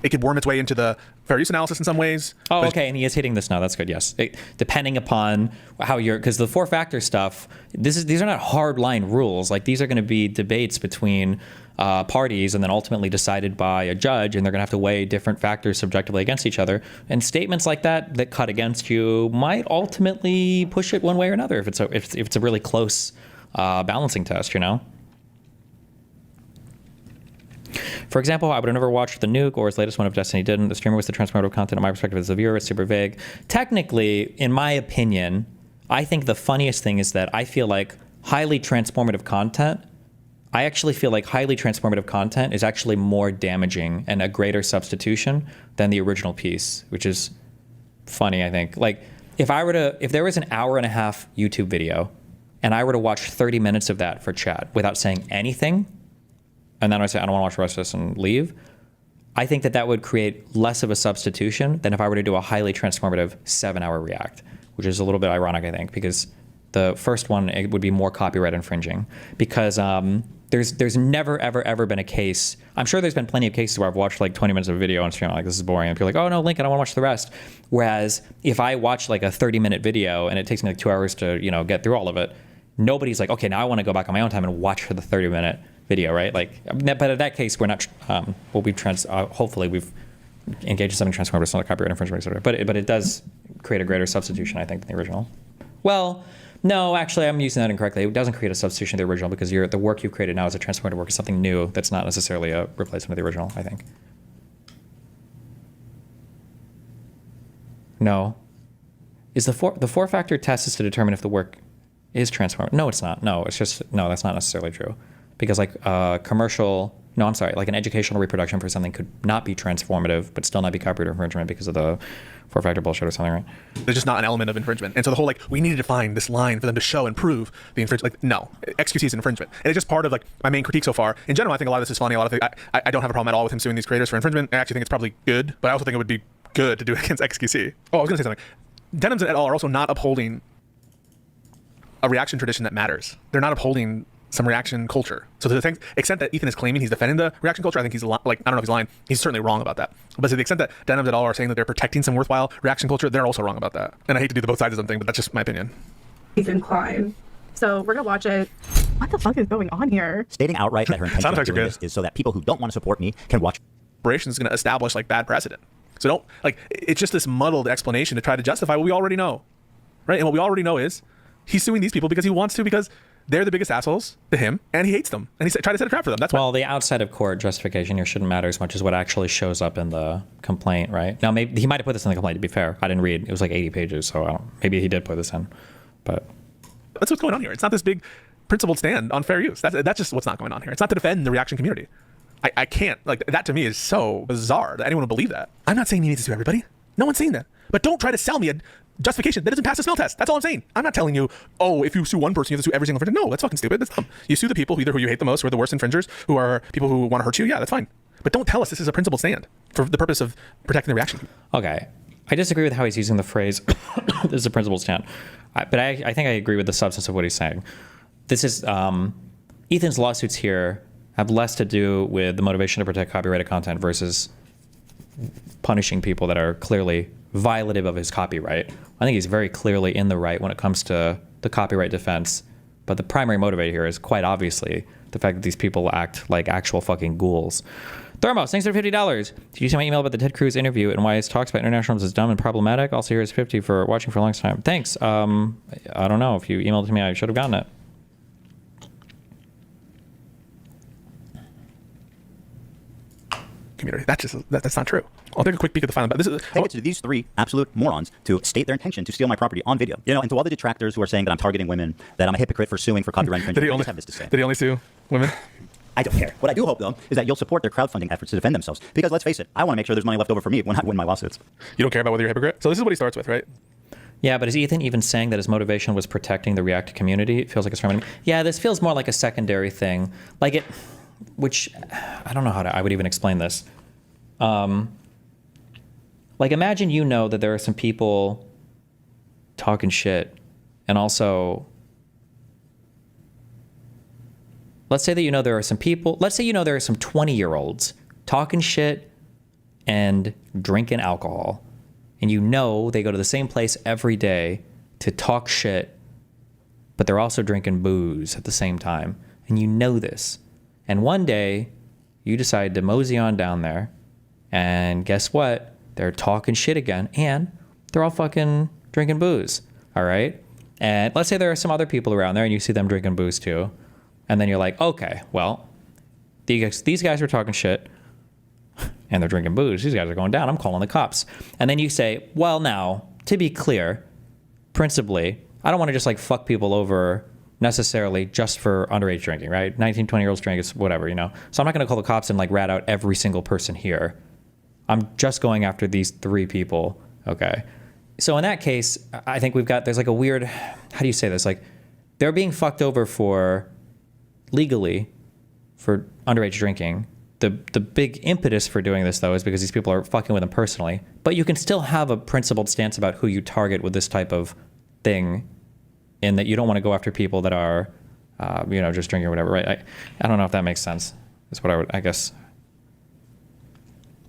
It could worm its way into the fair use analysis in some ways. Oh, okay, and he is hitting this now. That's good, yes. Depending upon how you're, because the four-factor stuff, these are not hard-line rules. Like, these are going to be debates between parties and then ultimately decided by a judge, and they're going to have to weigh different factors subjectively against each other. And statements like that cut against you might ultimately push it one way or another if it's a really close balancing test, you know? For example, I would have never watched The Nuke or his latest one if Destiny didn't. The streamer was the transformative content. In my perspective as a viewer, it's super vague. Technically, in my opinion, I think the funniest thing is that I feel like highly transformative content, I actually feel like highly transformative content is actually more damaging and a greater substitution than the original piece, which is funny, I think. Like, if there was an hour and a half YouTube video and I were to watch 30 minutes of that for chat without saying anything, and then I say, I don't want to watch the rest of this and leave, I think that that would create less of a substitution than if I were to do a highly transformative 7-hour react, which is a little bit ironic, I think, because the first one, it would be more copyright infringing, because there's never, ever been a case. I'm sure there's been plenty of cases where I've watched like 20 minutes of video on stream, like, this is boring, and people are like, oh no, Lincoln, I want to watch the rest. Whereas if I watch like a 30-minute video and it takes me like 2 hours to, you know, get through all of it, nobody's like, okay, now I want to go back on my own time and watch the 30-minute video, right? Like, but in that case, we're not. Hopefully we've engaged in something transformative, it's not copyright infringement, etc. But it does create a greater substitution, I think, than the original. Well, no, actually, I'm using that incorrectly. It doesn't create a substitution of the original because the work you've created now as a transformative work is something new that's not necessarily a replacement of the original, I think. No. Is the four-factor test is to determine if the work is transformative? No, it's not. No, it's just, no, that's not necessarily true. Because like like an educational reproduction for something could not be transformative, but still not be copyright infringement because of the four-factor bullshit or something, right? There's just not an element of infringement. And so the whole, like, we needed to find this line for them to show and prove the infringement. Like, no, XQC is infringement. And it's just part of, like, my main critique so far. In general, I think a lot of this is funny. A lot of things, I don't have a problem at all with him suing these creators for infringement. I actually think it's probably good, but I also think it would be good to do it against XQC. Oh, I was going to say something. Denims et al. Are also not upholding a reaction tradition that matters. They're not upholding some reaction culture. So to the extent that Ethan is claiming he's defending the reaction culture, I think he's like, I don't know if he's lying. He's certainly wrong about that. But to the extent that Denims et al. Are saying that they're protecting some worthwhile reaction culture, they're also wrong about that. And I hate to do the both sides of something, but that's just my opinion. Ethan Klein. So we're gonna watch it. What the fuck is going on here? Stating outright that her intention of doing this is so that people who don't want to support me can watch. Corporation is going to establish like bad precedent. So don't, like, it's just this muddled explanation to try to justify what we already know, right? And what we already know is he's suing these people because he wants to, because they're the biggest assholes to him, and he hates them, and he's trying to set a trap for them. That's well, the outside of court justification here shouldn't matter as much as what actually shows up in the complaint, right? Now, maybe he might have put this in the complaint. To be fair, I didn't read. It was like 80 pages, so maybe he did put this in, but that's what's going on here. It's not this big principled stand on fair use. That's just what's not going on here. It's not to defend the reaction community. I can't, like, that to me is so bizarre that anyone would believe that. I'm not saying he needs to sue everybody. No one's saying that. But don't try to sell me a justification that doesn't pass the smell test. That's all I'm saying. I'm not telling you, oh, if you sue one person, you have to sue every single infringer. No, that's fucking stupid. That's dumb. You sue the people either who you hate the most, who are the worst infringers, who are people who want to hurt you. Yeah, that's fine. But don't tell us this is a principled stand for the purpose of protecting the reaction. Okay. I disagree with how he's using the phrase, this is a principled stand. But I think I agree with the substance of what he's saying. This is, Ethan's lawsuits here have less to do with the motivation to protect copyrighted content versus punishing people that are clearly violative of his copyright. I think he's very clearly in the right when it comes to the copyright defense, but the primary motivator here is quite obviously the fact that these people act like actual fucking ghouls. Thermos, thanks for $50. Did you see my email about the Ted Cruz interview and why his talks about internationals is dumb and problematic? Also, here's 50 for watching for a long time. Thanks. I don't know. If you emailed it to me, I should have gotten it. Community. That's not true. I'll take a quick peek at the final. This is take it to these three absolute morons to state their intention to steal my property on video. You know, and to all the detractors who are saying that I'm targeting women, that I'm a hypocrite for suing for copyright infringement. I just have this to say. Did he only sue women? I don't care. What I do hope, though, is that you'll support their crowdfunding efforts to defend themselves. Because let's face it, I want to make sure there's money left over for me when I win my lawsuits. You don't care about whether you're a hypocrite? So this is what he starts with, right? Yeah, but is Ethan even saying that his motivation was protecting the React community? It feels like it's from him. Yeah, this feels more like a secondary thing. Like it, which, I don't know how I would even explain this. Like imagine you know that there are some people talking shit, and also let's say that you know there are some people, let's say you know there are some 20-year-olds talking shit and drinking alcohol, and you know they go to the same place every day to talk shit, but they're also drinking booze at the same time, and you know this. And one day you decide to mosey on down there, and guess what? They're talking shit again, and they're all fucking drinking booze, all right? And let's say there are some other people around there, and you see them drinking booze too, and then you're like, okay, well, these guys are talking shit, and they're drinking booze. These guys are going down. I'm calling the cops. And then you say, well, now, to be clear, principally, I don't want to just like fuck people over necessarily just for underage drinking, right? 19, 20-year-olds drink, it's whatever, you know? So I'm not going to call the cops and like rat out every single person here. I'm just going after these 3 people, okay? So in that case, I think there's like a weird, how do you say this? Like, they're being fucked over for legally for underage drinking. The big impetus for doing this, though, is because these people are fucking with them personally. But you can still have a principled stance about who you target with this type of thing, in that you don't want to go after people that are, you know, just drinking or whatever, right? I don't know if that makes sense. That's what I guess.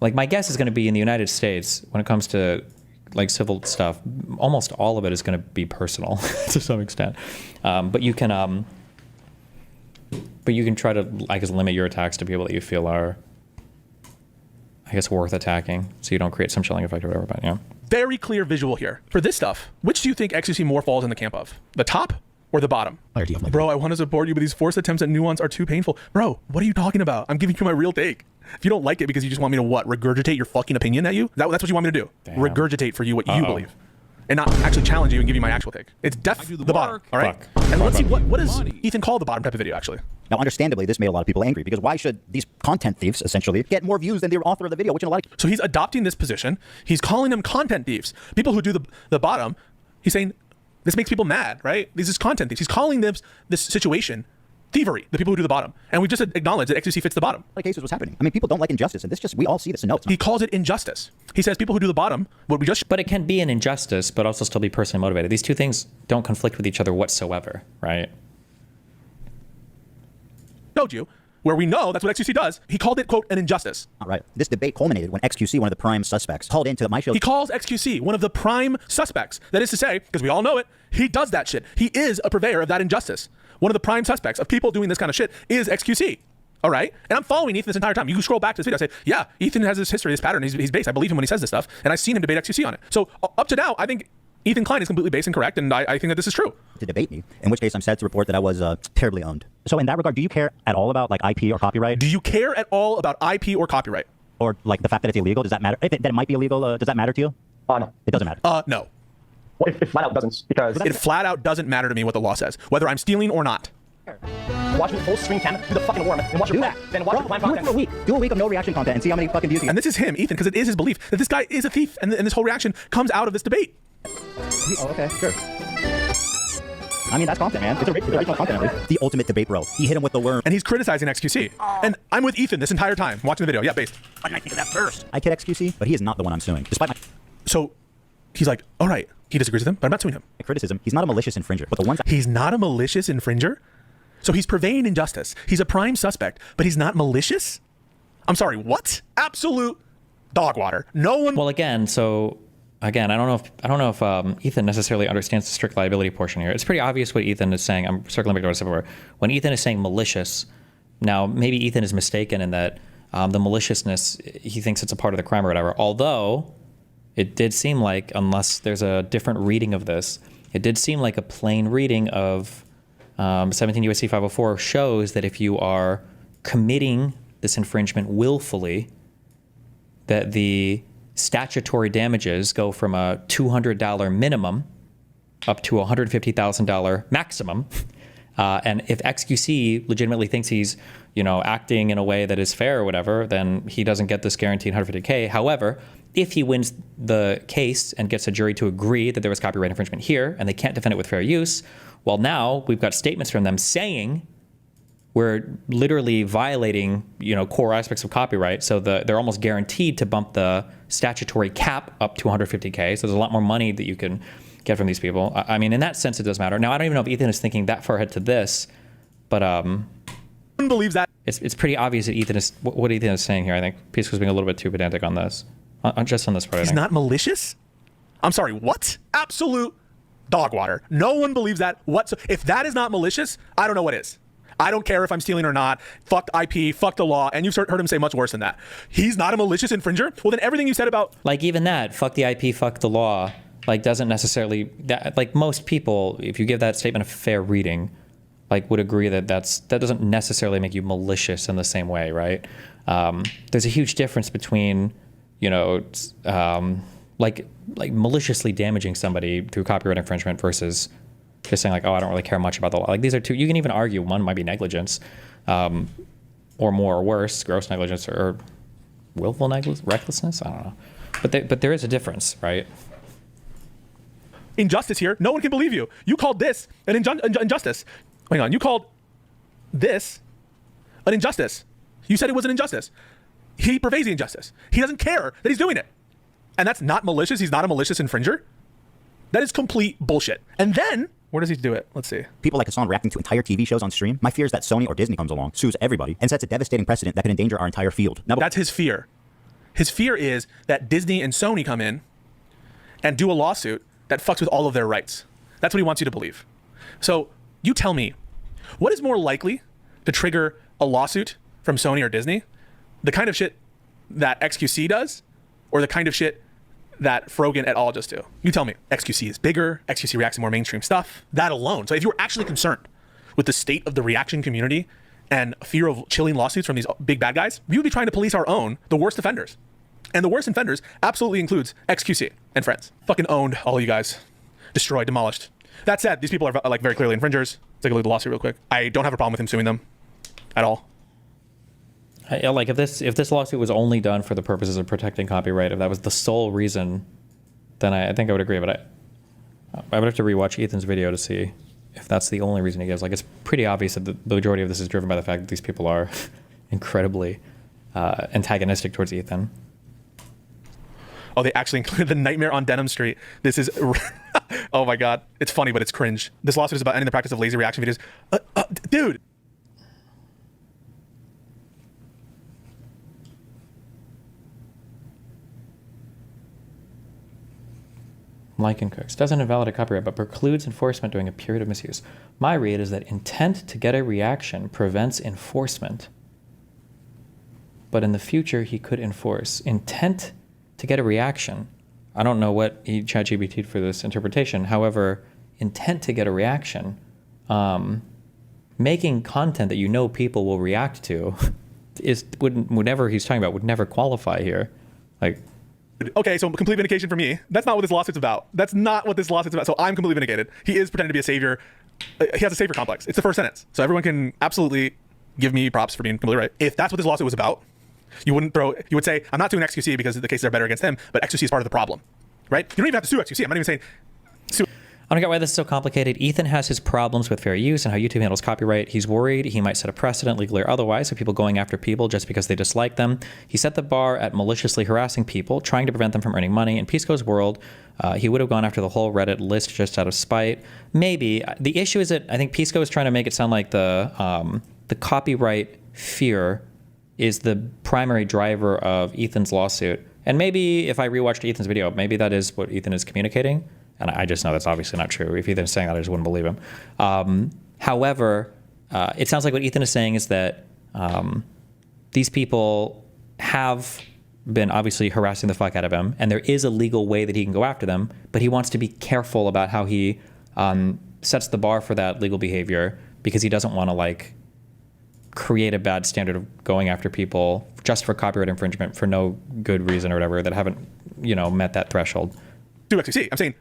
Like, my guess is going to be in the United States, when it comes to, like, civil stuff, almost all of it is going to be personal to some extent. But you can try to, I guess, limit your attacks to people that you feel are, I guess, worth attacking, so you don't create some chilling effect or whatever. But yeah. Very clear visual here. For this stuff, which do you think XQC more falls in the camp of? The top or the bottom? Bro, I want to support you, but these forced attempts at nuance are too painful. Bro, what are you talking about? I'm giving you my real take. If you don't like it because you just want me to what? Regurgitate your fucking opinion at you? That's what you want me to do? Damn. Regurgitate for you what you believe. And not actually challenge you and give you my actual take. It's the bottom, all right? And let's see, what does Ethan call the bottom type of video, actually? Now, understandably, this made a lot of people angry, because why should these content thieves, essentially, get more views than the author of the video, which in a lot of... So he's adopting this position. He's calling them content thieves. People who do the bottom, he's saying, this makes people mad, right? These is content thieves. He's calling this situation thievery, the people who do the bottom. And we just acknowledged that XQC fits the bottom. Like cases was happening. I mean, people don't like injustice, and we all see this in notes. He calls it injustice. He says people who do the bottom, But it can be an injustice, but also still be personally motivated. These two things don't conflict with each other whatsoever, right? Showed you, where we know that's what XQC does. He called it, quote, an injustice. All right. This debate culminated when XQC, one of the prime suspects, called into my show. He calls XQC one of the prime suspects. That is to say, because we all know it, he does that shit. He is a purveyor of that injustice. One of the prime suspects of people doing this kind of shit is XQC. All right? And I'm following Ethan this entire time. You can scroll back to this video. I say, yeah, Ethan has this history, this pattern. He's based. I believe him when he says this stuff. And I've seen him debate XQC on it. So up to now, I think Ethan Klein is completely based and correct. And I think that this is true. To debate me, in which case I'm sad to report that I was terribly owned. So in that regard, do you care at all about like IP or copyright? Do you care at all about IP or copyright? Or like the fact that it's illegal? Does that matter? That it might be illegal, does that matter to you? No. It doesn't matter. No. Well, it flat out doesn't, because... It flat out doesn't matter to me what the law says, whether I'm stealing or not. Watch me full screen cam, do the fucking worm, and watch your plan. Then watch your plan content. Do it for a week. Do a week of no reaction content and see how many fucking views you get. And this is him, Ethan, because it is his belief that this guy is a thief, and this whole reaction comes out of this debate. Oh, okay, sure. I mean, that's content, man. It's original content, at least. The ultimate debate, bro. He hit him with the worm. And he's criticizing XQC. And I'm with Ethan this entire time, watching the video. Yeah, based. What did I think of that first? I kid XQC, but he is not the one I'm suing, despite my... So, he's like, all right, he disagrees with him, but I'm not suing him. Criticism, he's not a malicious infringer, but the ones... He's not a malicious infringer? So he's purveying injustice. He's a prime suspect, but he's not malicious? I'm sorry, what? Absolute dog water. No one... Well, again, I don't know if Ethan necessarily understands the strict liability portion here. It's pretty obvious what Ethan is saying. I'm circling back to what I said before. When Ethan is saying malicious, now maybe Ethan is mistaken in that the maliciousness, he thinks it's a part of the crime or whatever. Although it did seem like, unless there's a different reading of this, it did seem like a plain reading of 17 U.S.C. 504 shows that if you are committing this infringement willfully, that the statutory damages go from a $200 minimum up to a $150,000 maximum. And if XQC legitimately thinks he's, acting in a way that is fair or whatever, then he doesn't get this guaranteed $150K. However, if he wins the case and gets a jury to agree that there was copyright infringement here and they can't defend it with fair use, well, now we've got statements from them saying we're literally violating, core aspects of copyright. So they're almost guaranteed to bump the statutory cap up to 150K. So there's a lot more money that you can get from these people. I mean, in that sense, it does matter. Now, I don't even know if Ethan is thinking that far ahead to this, but believes that it's pretty obvious that Ethan is what Ethan is saying here. I think Pisco's being a little bit too pedantic on this, just on this part. He's not malicious. I'm sorry. What? Absolute dog water. No one believes that. If that is not malicious, I don't know what is. I don't care if I'm stealing or not. Fuck IP, fuck the law. And you've heard him say much worse than that. He's not a malicious infringer. Well, then everything you said about... Like even that, fuck the IP, fuck the law, doesn't necessarily... most people, if you give that statement a fair reading, would agree that that doesn't necessarily make you malicious in the same way, right? There's a huge difference between, maliciously damaging somebody through copyright infringement versus... just saying I don't really care much about the law. These are two, you can even argue one might be negligence, or more or worse, gross negligence or willful recklessness. I don't know. But there is a difference, right? injustice here. No one can believe you. You called this an injustice. Hang on. You called this an injustice. You said it was an injustice. He purveys the injustice. He doesn't care that he's doing it. And that's not malicious. He's not a malicious infringer. That is complete bullshit. And then, where does he do it? Let's see. People like Hassan reacting to entire TV shows on stream. My fear is that Sony or Disney comes along, sues everybody, and sets a devastating precedent that could endanger our entire field. Now, that's his fear. His fear is that Disney and Sony come in and do a lawsuit that fucks with all of their rights. That's what he wants you to believe. So you tell me, what is more likely to trigger a lawsuit from Sony or Disney? The kind of shit that XQC does, or the kind of shit that Frogan et al. Just do? You tell me. XQC is bigger. XQC reacts to more mainstream stuff. That alone. So if you were actually concerned with the state of the reaction community and fear of chilling lawsuits from these big bad guys, we would be trying to police our own, the worst offenders. And the worst offenders absolutely includes XQC and friends. Fucking owned, all you guys. Destroyed, demolished. That said, these people are like very clearly infringers. Let's take a look at the lawsuit real quick. I don't have a problem with him suing them at all. Like if this lawsuit was only done for the purposes of protecting copyright, if that was the sole reason, then I think I would agree. But I would have to rewatch Ethan's video to see if that's the only reason he gives. Like, it's pretty obvious that the majority of this is driven by the fact that these people are incredibly antagonistic towards Ethan. Oh, they actually included the Nightmare on Denham Street. This is, oh my God. It's funny, but it's cringe. This lawsuit is about ending the practice of lazy reaction videos. Dude. Lycan Cooks doesn't invalidate copyright, but precludes enforcement during a period of misuse. My read is that intent to get a reaction prevents enforcement. But in the future, he could enforce. Intent to get a reaction. I don't know what he ChatGPT'd for this interpretation. However, intent to get a reaction, making content that you know people will react to, whatever he's talking about would never qualify here. Like. Okay, so complete vindication for me. That's not what this lawsuit's about. That's not what this lawsuit's about. So I'm completely vindicated. He is pretending to be a savior. He has a savior complex. It's the first sentence. So everyone can absolutely give me props for being completely right. If that's what this lawsuit was about, you would say, I'm not suing XQC because the cases are better against him, but XQC is part of the problem, right? You don't even have to sue XQC. I'm not even saying sue. I don't get why this is so complicated. Ethan has his problems with fair use and how YouTube handles copyright. He's worried he might set a precedent, legally or otherwise, of people going after people just because they dislike them. He set the bar at maliciously harassing people, trying to prevent them from earning money. In Pisco's world, he would have gone after the whole Reddit list just out of spite. Maybe. The issue is that I think Pisco is trying to make it sound like the copyright fear is the primary driver of Ethan's lawsuit. And maybe if I rewatched Ethan's video, maybe that is what Ethan is communicating. And I just know that's obviously not true. If Ethan's saying that, I just wouldn't believe him. However, it sounds like what Ethan is saying is that these people have been obviously harassing the fuck out of him, and there is a legal way that he can go after them, but he wants to be careful about how he sets the bar for that legal behavior, because he doesn't want to like create a bad standard of going after people just for copyright infringement for no good reason or whatever that haven't, met that threshold. Do XQC. I'm saying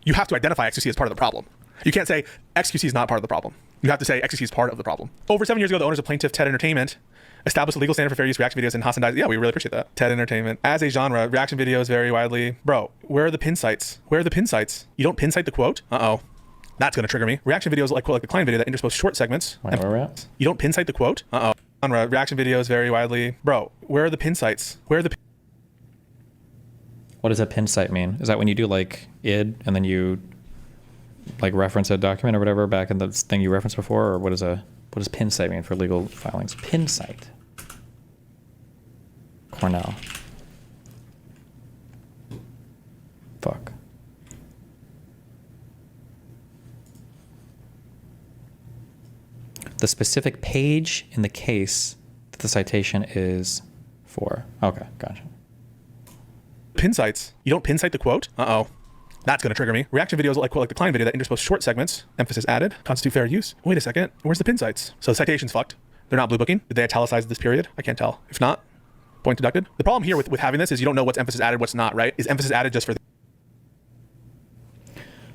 you have to identify XQC as part of the problem. You can't say XQC is not part of the problem. You have to say XQC is part of the problem. Over 7 years ago, the owners of Plaintiff TED Entertainment established a legal standard for fair use reaction videos, and Hassan dies. Yeah, we really appreciate that. TED Entertainment. As a genre, reaction videos vary widely. Bro, where are the pin sites? Where are the pin sites? You don't pin site the quote? Uh-oh. That's going to trigger me. Reaction videos like the client video that interpose short segments. Wait, where are we at? You don't pin site the quote? Uh-oh. Genre, reaction videos vary widely. Bro, where are the pin sites? Where are the What does a pin site mean? Is that when you do like id and then you like reference a document or whatever back in the thing you referenced before, or what does pin site mean for legal filings? Pin site. Cornell. Fuck. The specific page in the case that the citation is for. Okay, gotcha. Pin sites. You don't pin site the quote? Uh-oh. That's going to trigger me. Reaction videos like the client video that interpose short segments, emphasis added, constitute fair use. Wait a second. Where's the pin sites? So the citation's fucked. They're not blue booking. Did they italicize this period? I can't tell. If not, point deducted. The problem here with having this is you don't know what's emphasis added, what's not, right? Is emphasis added just for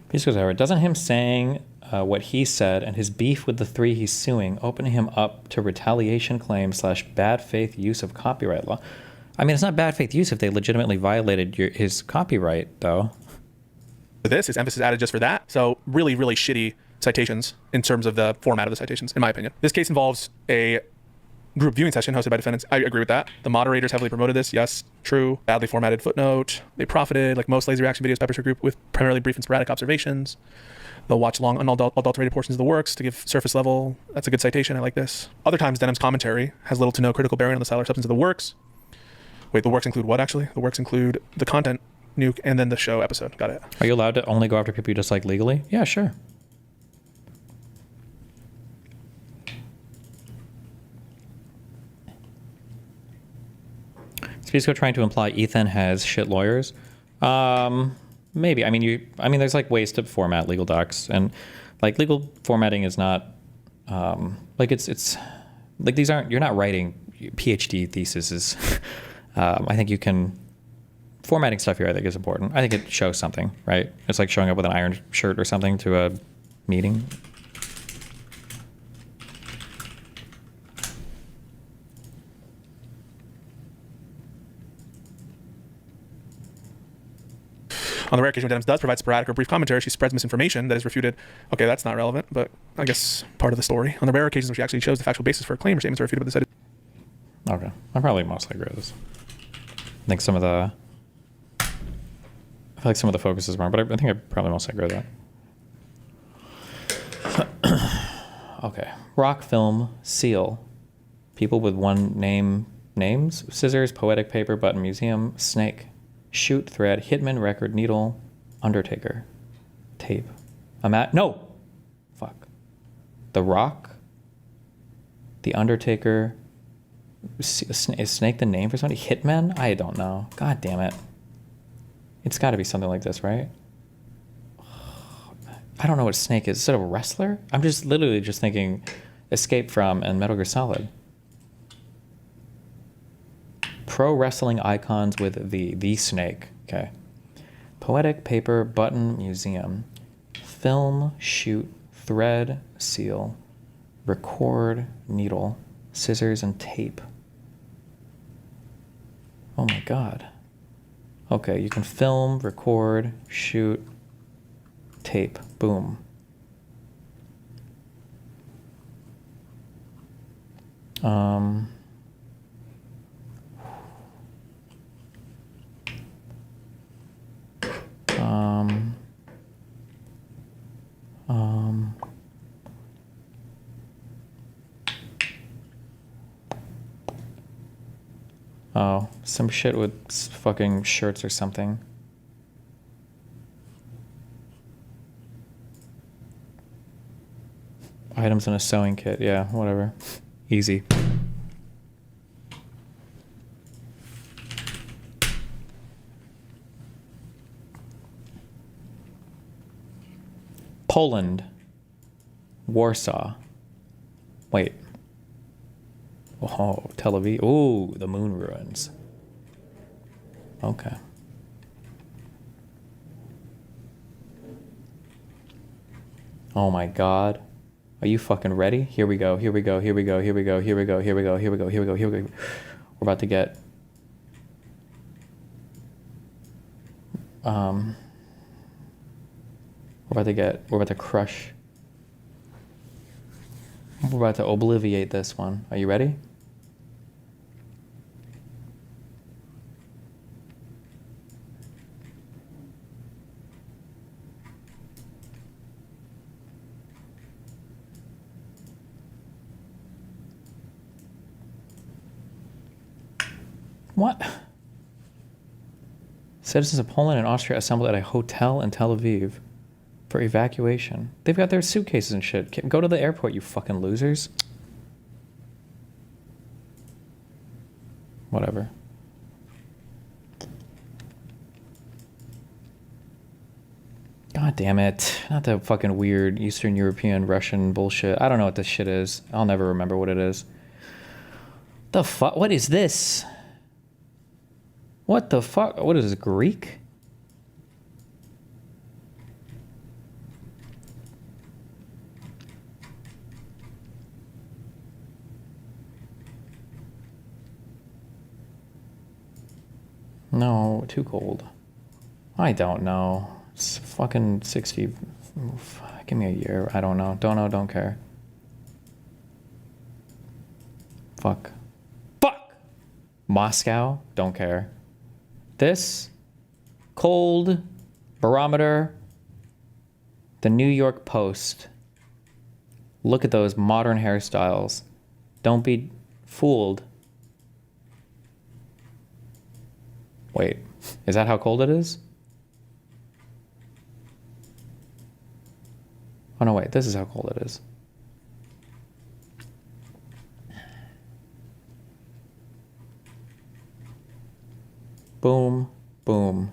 Pisco's error. Doesn't him saying what he said and his beef with the three he's suing open him up to retaliation claims / bad faith use of copyright law? I mean, it's not bad faith use if they legitimately violated his copyright, though. this is emphasis added just for that. So really, really shitty citations in terms of the format of the citations, in my opinion. This case involves a group viewing session hosted by defendants. I agree with that. The moderators heavily promoted this. Yes, true. Badly formatted footnote. They profited, like most lazy reaction videos, peppers her group with primarily brief and sporadic observations. They'll watch long, unadulterated portions of the works to give surface level. That's a good citation. I like this. Other times, Denham's commentary has little to no critical bearing on the style or substance of the works. Wait, the works include what, actually? The works include the content, nuke, and then the show episode. Got it. Are you allowed to only go after people you dislike legally? Yeah, sure. Is Pisco trying to imply Ethan has shit lawyers? Maybe. I mean, there's like ways to format legal docs, and like legal formatting is not like it's like these aren't. You're not writing PhD theses. I think you can. Formatting stuff here, I think, is important. I think it shows something, right? It's like showing up with an iron shirt or something to a meeting. On the rare occasion when Denham's does provide sporadic or brief commentary, she spreads misinformation that is refuted. Okay, that's not relevant, but I guess part of the story. On the rare occasions when she actually shows the factual basis for her claim, her statements are refuted, but the side. Okay, I probably mostly agree with this. I think some of the... I feel like some of the focus is wrong, but I think I probably mostly agree with that. Okay. Rock, film, seal. People with one name, names, scissors, poetic paper, button, museum, snake, shoot, thread, hitman, record, needle, undertaker, tape. No! Fuck. The Rock, the Undertaker. Is Snake the name for somebody? Hitman? I don't know. God damn it. It's got to be something like this, right? I don't know what Snake is. Is it a wrestler? I'm just literally just thinking Escape from and Metal Gear Solid. Pro wrestling icons with the Snake. Okay. Poetic, paper, button, museum. Film, shoot, thread, seal, record, needle, scissors, and tape. Oh my god. Okay, you can film, record, shoot, tape. Boom. Um, oh, some shit with fucking shirts or something. Items in a sewing kit. Yeah, whatever. Easy. Poland. Warsaw. Wait. Oh, Tel Aviv. Ooh, the moon ruins. Okay. Oh my god. Are you fucking ready? Here we go, here we go, here we go, here we go, here we go, here we go, here we go, here we go, here we go. We're about to get... we're about to crush... We're about to obliviate this one. Are you ready? What? Citizens of Poland and Austria assembled at a hotel in Tel Aviv for evacuation. They've got their suitcases and shit. Go to the airport, you fucking losers. Whatever. God damn it. Not the fucking weird Eastern European Russian bullshit. I don't know what this shit is. I'll never remember what it is. The fuck? What is this? What the fuck? What is this, Greek? No, too cold. I don't know. It's fucking 60. Give me a year. I don't know. Don't know. Don't care. Fuck. Fuck! Moscow. Don't care. This. Cold. Barometer. The New York Post. Look at those modern hairstyles. Don't be fooled. Wait. Is that how cold it is? Oh no, wait, this is how cold it is. Boom, boom.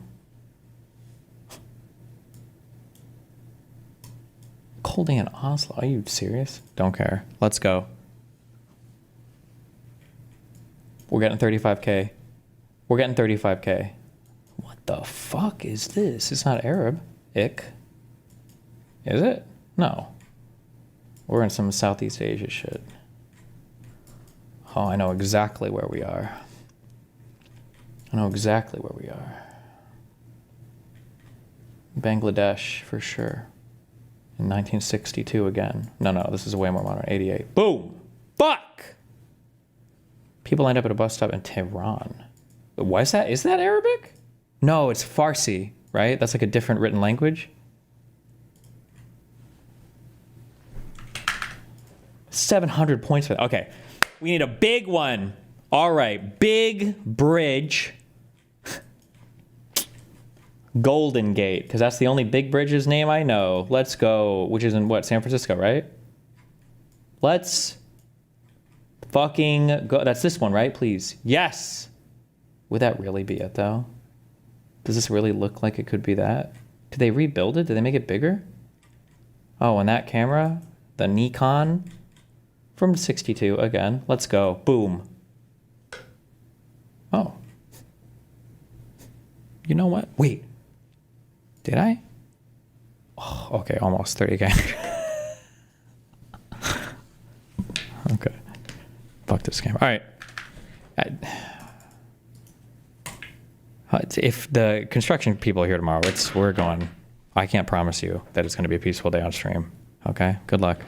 Cold day in Oslo, are you serious? Don't care. Let's go. We're getting 35K. We're getting 35K. What the fuck is this? It's not Arab. Ick. Is it? No. We're in some Southeast Asia shit. Oh, I know exactly where we are. I know exactly where we are. Bangladesh, for sure. In 1962 again. No, this is way more modern. 88. Boom! Fuck! People end up at a bus stop in Tehran. Why is that? Is that Arabic? No, it's Farsi, right? That's like a different written language. 700 points for that. Okay. We need a big one. All right. Big bridge. Golden Gate, because that's the only big bridge's name I know. Let's go. Which is in what? San Francisco, right? Let's fucking go. That's this one, right? Please. Yes. Would that really be it, though? Does this really look like it could be that? Did they rebuild it? Did they make it bigger? Oh, and that camera, the Nikon from 62 again. Let's go. Boom. Oh. You know what? Wait. Did I? Oh, okay, almost 30 again. Okay. Fuck this camera. All right. If the construction people are here tomorrow, we're going. I can't promise you that it's going to be a peaceful day on stream. Okay? Good luck.